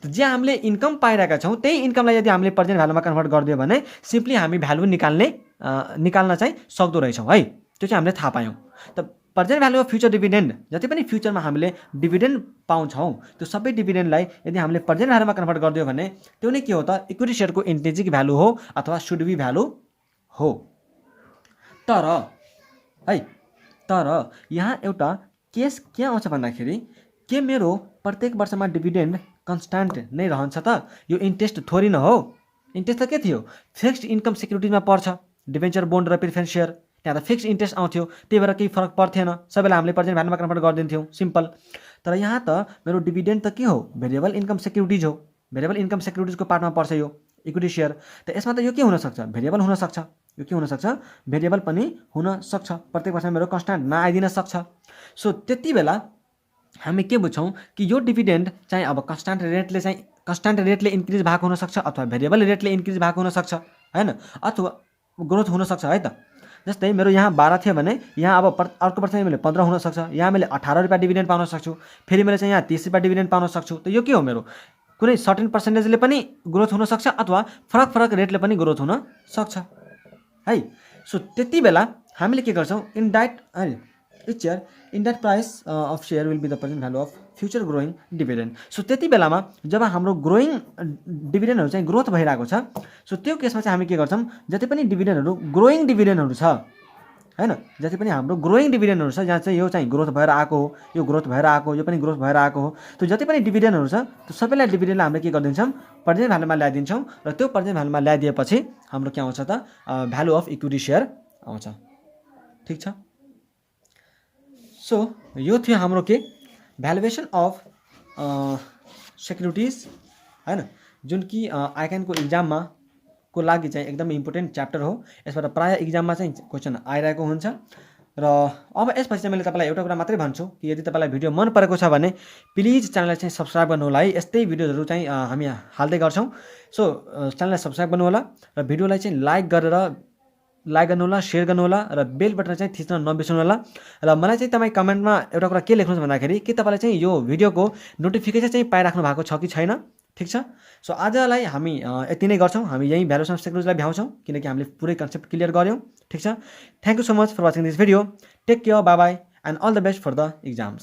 A: त जे हामीले इन्कम पाइरहेका छौँ त्यही इन्कमलाई यदि हामीले प्रेजेन्ट भ्यालुमा कन्भर्ट गरिदियो भने सिम्पली हामी भ्यालु निकाल्न चाहिँ सक्दो रहेछौँ है। त्यो चाहिँ हामीले थाहा पायौँ। त present value of future dividend जति पनि फ्युचरमा हामीले डिभिडेन्ड पाउँछौँ त्यो सबै डिभिडेन्डलाई यदि हामीले प्रेजेन्ट भ्यालुमा कन्भर्ट गरिदियो भने त्यो नै के हो त इक्विटी सेयरको इन्ट्रिन्सिक भ्यालु हो अथवा सुड बी भ्यालु हो। तर है यहाँ एउटा केस के आउँछ भन्दाखेरि के मेरो प्रत्येक वर्षमा डिभिडेन्ड कन्स्ट्यान्ट नै रहन्छ त? यो इन्ट्रेस्ट थोरै न हो। इन्ट्रेस्ट त के थियो? फिक्स्ड इन्कम सेक्युरिटिजमा पर्छ, डिभेन्चर बोन्ड र प्रिफरेन्स सेयर, त्यहाँ त फिक्स्ड इन्ट्रेस्ट आउँथ्यो, त्यही भएर केही फरक पर्थेन, सबैलाई हामीले प्रेजेन्ट भ्यालुमा कन्भर्ट गरिदिन्थ्यौँ, सिम्पल। तर यहाँ त मेरो डिभिडेन्ड त के हो? भेरिएबल इन्कम सेक्युरिटिज हो। भेरिएबल इन्कम सेक्युरिटिजको पार्टमा पर्छ यो इक्विटी सेयर। त यसमा त यो के हुनसक्छ? भेरिएबल हुनसक्छ। यो के हुनसक्छ? भेरिएबल पनि हुनसक्छ। प्रत्येक वर्षमा मेरो कन्स्ट्यान्ट नआइदिन सक्छ। सो त्यति बेला हामी के बुझ्छौँ कि यो डिभिडेन्ड चाहिँ अब कन्स्ट्यान्ट रेटले इन्क्रिज भएको हुनसक्छ अथवा भेरिएबल रेटले इन्क्रिज भएको हुनसक्छ, होइन, अथवा ग्रोथ हुनसक्छ, है त। जस्तै मेरो यहाँ 12 थियो भने यहाँ अब अर्को वर्ष मैले 15 हुनसक्छ, यहाँ मैले 18 रुपियाँ डिभिडेन्ड पाउन सक्छु, फेरि मैले चाहिँ यहाँ 30 रुपियाँ डिभिडेन्ड पाउन सक्छु। त यो के हो? मेरो कुनै सर्टेन पर्सेन्टेजले पनि ग्रोथ हुनसक्छ अथवा फरक रेटले पनि ग्रोथ हुन सक्छ, है। सो त्यति बेला हामीले के गर्छौँ? Indirect price of share will be the present value of future growing dividend. So त्यति बेलामा जब हाम्रो ग्रोइङ डिभिडेन्डहरू चाहिँ ग्रोथ भइरहेको छ, सो त्यो केसमा चाहिँ हामी के गर्छौँ? जति पनि डिभिडेन्डहरू ग्रोइङ डिभिडेन्डहरू छ, होइन, जति पनि हाम्रो ग्रोइङ डिभिडेन्डहरू छ, जहाँ चाहिँ यो चाहिँ ग्रोथ भएर आएको हो, यो ग्रोथ भएर आएको हो, यो पनि ग्रोथ भएर आएको हो, त्यो जति पनि डिभिडेन्डहरू छ त्यो सबैलाई डिभिडेन्डलाई हामीले के गरिदिन्छौँ? प्रेजेन्ट भ्यालुमा ल्याइदिन्छौँ। र त्यो प्रेजेन्ट भ्यालुमा ल्याइदिएपछि हाम्रो के आउँछ त? भ्यालु अफ इक्विटी सेयर आउँछ। ठिक छ। सो यो थियो हाम्रो के? भ्यालुएसन अफ सेक्युरिटिज, होइन, जुन कि आइक्यानको इक्जाममा को लागि चाहिँ एकदमै इम्पोर्टेन्ट च्याप्टर हो। यसबाट प्रायः इक्जाममा चाहिँ क्वेसन आइरहेको हुन्छ। र अब यसपछि चाहिँ मैले तपाईँलाई एउटा कुरा मात्रै भन्छु कि यदि तपाईँलाई भिडियो मन परेको छ भने प्लिज च्यानललाई चाहिँ सब्सक्राइब गर्नु होला, है। यस्तै भिडियोहरू चाहिँ हामी हाल्दै गर्छौँ। सो च्यानललाई सब्सक्राइब गर्नु होला र भिडियोलाई चाहिँ लाइक गर्नु होला, सेयर गर्नु होला र बेल बटन चाहिँ थिच्न नबिर्सनु होला। र मलाई चाहिँ तपाईँ कमेन्टमा एउटा कुरा के लेख्नुहोस् भन्दाखेरि के तपाईँलाई चाहिँ यो भिडियोको नोटिफिकेसन चाहिँ पाइराख्नु भएको छ कि छैन? ठिक छ। सो आजलाई हामी यति नै गर्छौँ। हामी यही भ्यालुएसन अफ सेक्युरिटिजलाई भ्याउँछौँ किनकि हामीले पुरै कन्सेप्ट क्लियर गऱ्यौँ। ठिक छ। Thank you so much for watching this video. Take care, bye bye and all the best for the exams.